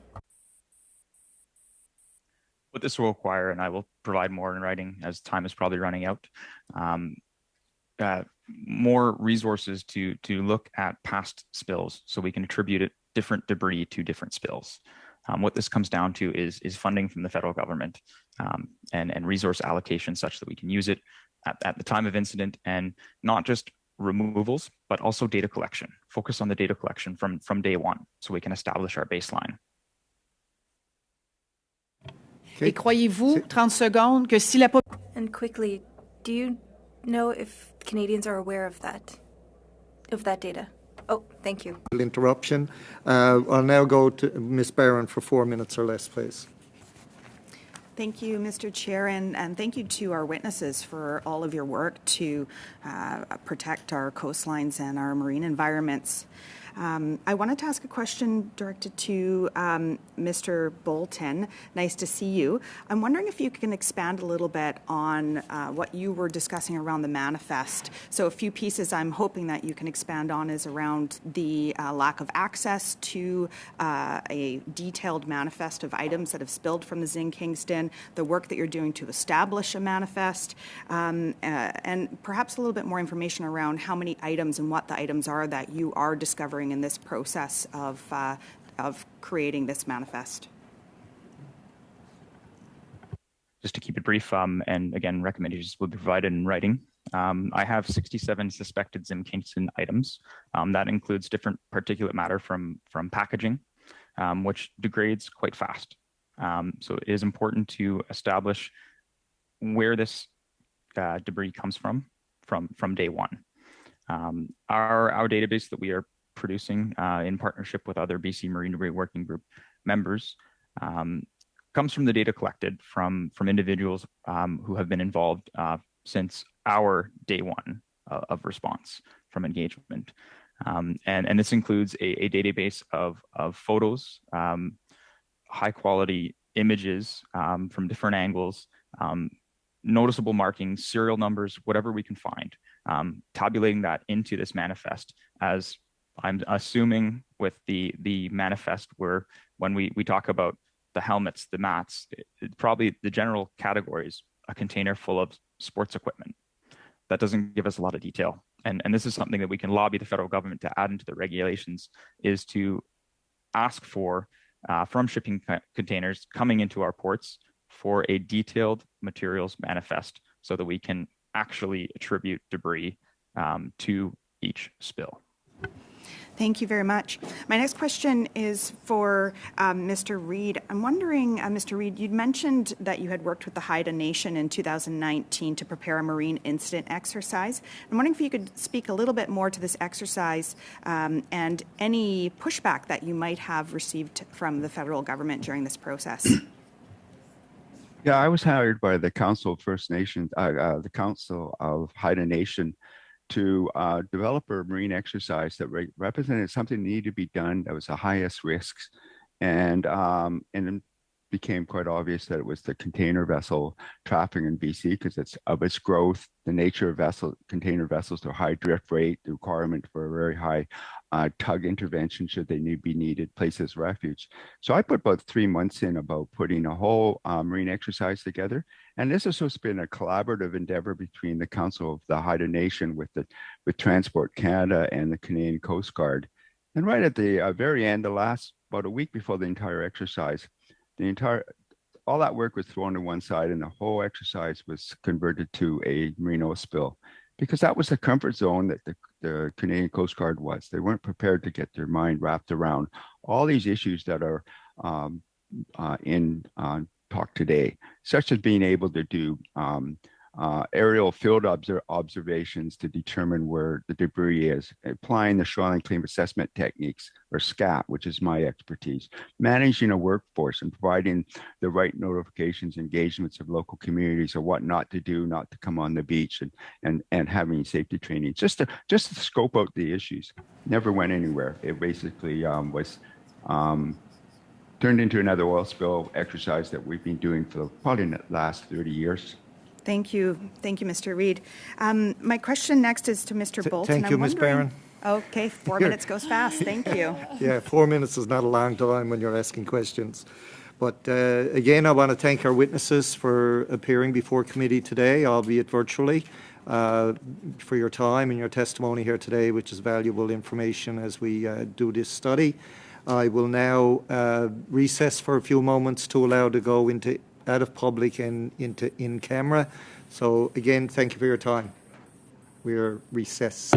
What this will require, and I will provide more in writing as time is probably running out, more resources to look at past spills so we can attribute different debris to different spills. What this comes down to is funding from the federal government and resource allocation such that we can use it at the time of incident, and not just removals, but also data collection. Focus on the data collection from day one so we can establish our baseline. Okay. Et croyez-vous, 30 secondes, que si la And quickly, do you know if Canadians are aware of that data? Oh, thank you. Interruption. I'll now go to Ms. Barron for 4 minutes or less, please. Thank you, Mr. Chair, and thank you to our witnesses for all of your work to protect our coastlines and our marine environments. I wanted to ask a question directed to Mr. Bolton. Nice to see you. I'm wondering if you can expand a little bit on what you were discussing around the manifest. So a few pieces I'm hoping that you can expand on is around the lack of access to a detailed manifest of items that have spilled from the Zing Kingston, the work that you're doing to establish a manifest, and perhaps a little bit more information around how many items and what the items are that you are discovering in this process of creating this manifest. Just to keep it brief, and again, recommendations will be provided in writing. I have 67 suspected Zim Kingston items. That includes different particulate matter from packaging, which degrades quite fast. So it is important to establish where this debris comes from day one. Our database that we are producing in partnership with other BC Marine Debris Working Group members comes from the data collected from individuals who have been involved since our day one of response from engagement. And this includes a database of photos, high quality images from different angles, noticeable markings, serial numbers, whatever we can find, tabulating that into this manifest. As I'm assuming with the manifest, where when we talk about the helmets, the mats, probably the general categories, a container full of sports equipment. That doesn't give us a lot of detail. And this is something that we can lobby the federal government to add into the regulations, is to ask for, from shipping containers coming into our ports, for a detailed materials manifest so that we can actually attribute debris to each spill. Thank you very much. My next question is for Mr. Reid. I'm wondering, Mr. Reid, you'd mentioned that you had worked with the Haida Nation in 2019 to prepare a marine incident exercise. I'm wondering if you could speak a little bit more to this exercise and any pushback that you might have received from the federal government during this process. Yeah, I was hired by the Council of First Nations, the Council of Haida Nation, to develop a marine exercise that represented something that needed to be done that was the highest risks, and it became quite obvious that it was the container vessel trafficking in BC because of its growth, the nature of container vessels, their high drift rate, the requirement for a very high tug intervention should they be needed, places of refuge. So I put about 3 months in about putting a whole marine exercise together. And this has supposed to be a collaborative endeavor between the Council of the Haida Nation with Transport Canada and the Canadian Coast Guard. And right at the very end, about a week before the entire exercise, all that work was thrown to one side and the whole exercise was converted to a marine spill, because that was the comfort zone that the Canadian Coast Guard was. They weren't prepared to get their mind wrapped around all these issues that are in talk today, such as being able to do aerial field observations to determine where the debris is, applying the shoreline claim assessment techniques, or SCAT, which is my expertise, managing a workforce and providing the right notifications, engagements of local communities of what not to do, not to come on the beach, and having safety training, just to scope out the issues. Never went anywhere. It basically was turned into another oil spill exercise that we've been doing for probably the last 30 years. Thank you. Thank you, Mr. Reid. My question next is to Mr. Bolton. Thank you, Ms. Barron. Okay, 4 minutes goes fast. Thank you. Yeah, 4 minutes is not a long time when you're asking questions. But again, I want to thank our witnesses for appearing before committee today, albeit virtually, for your time and your testimony here today, which is valuable information as we do this study. I will now recess for a few moments to allow to go out of public and into in camera. So again, thank you for your time. We are recessed.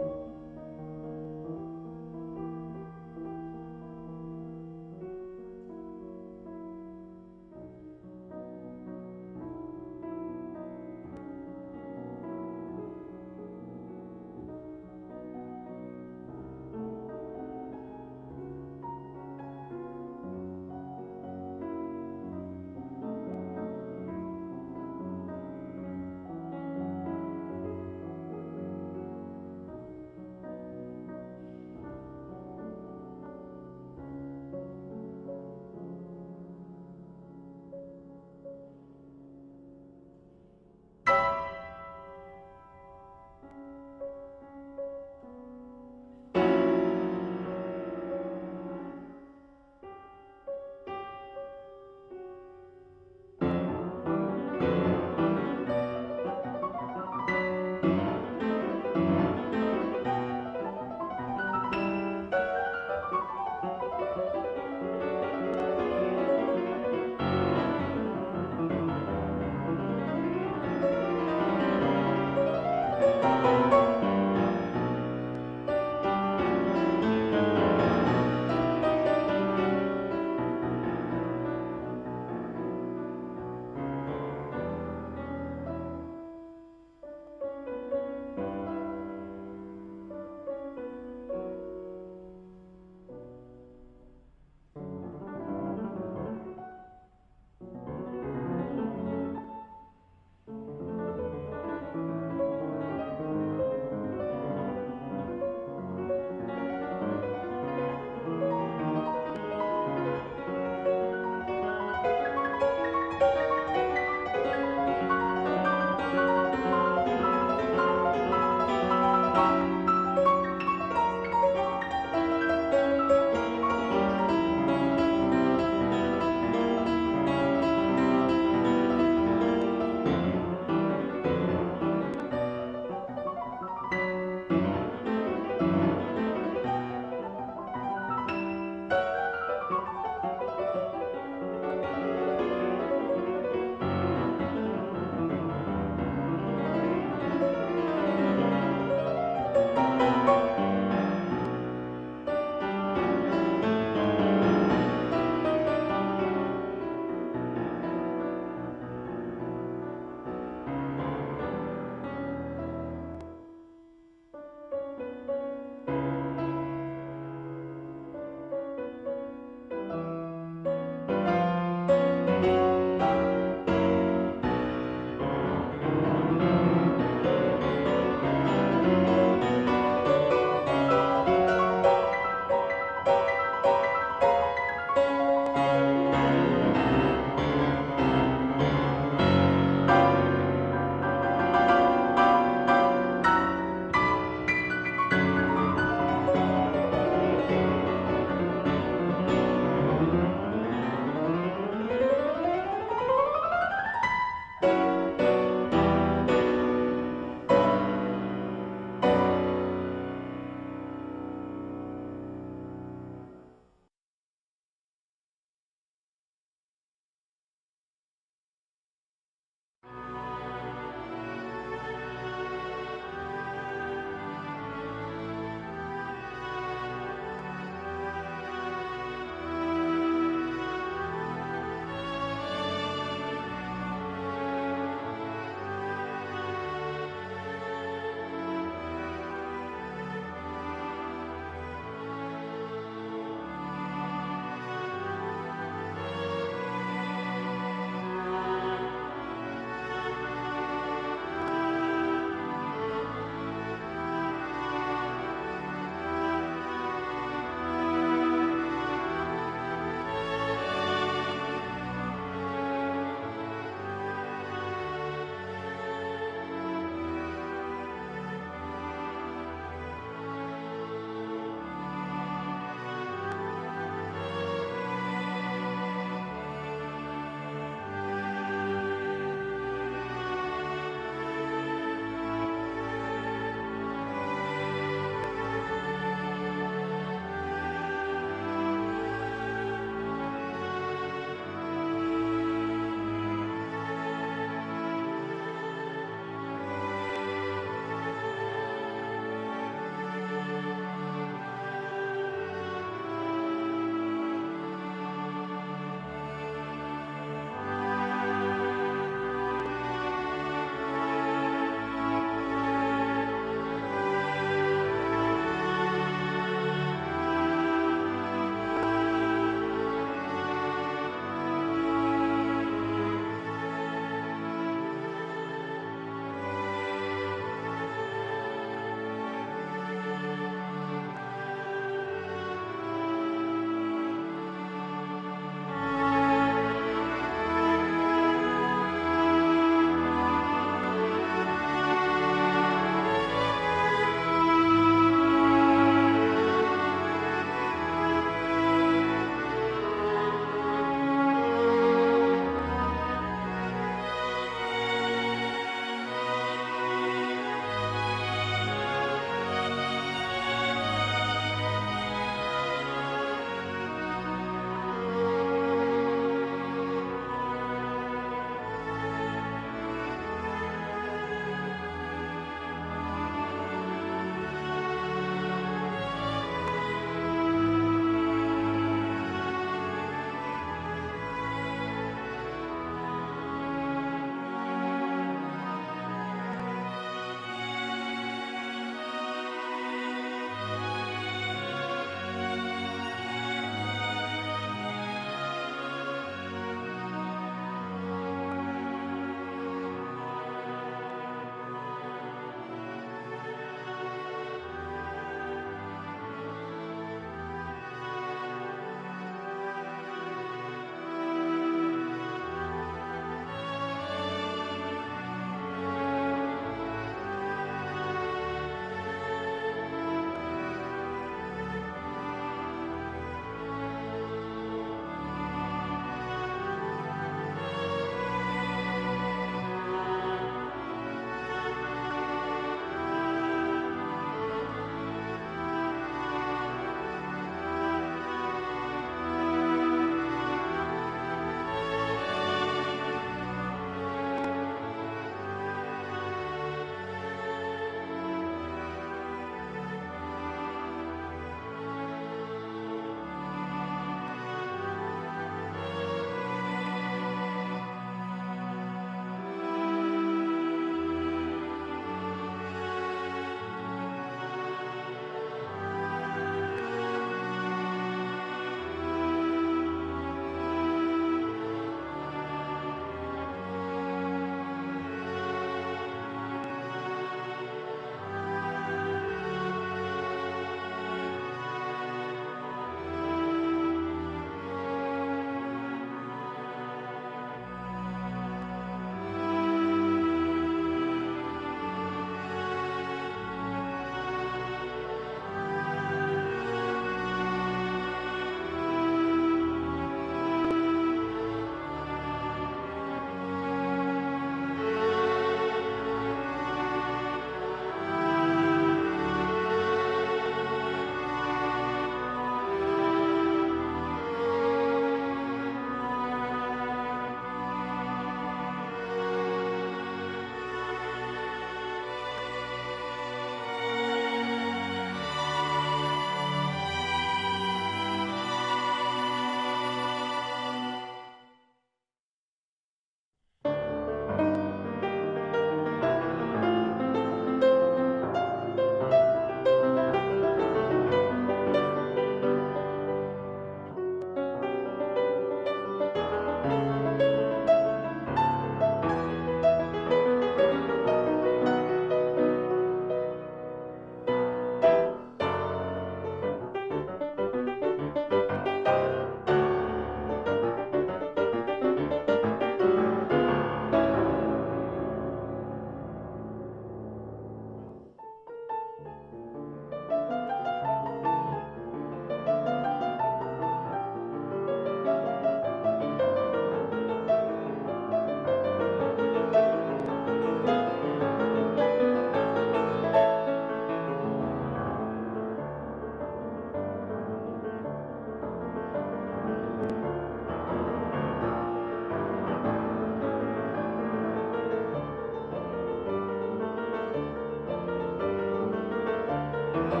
you.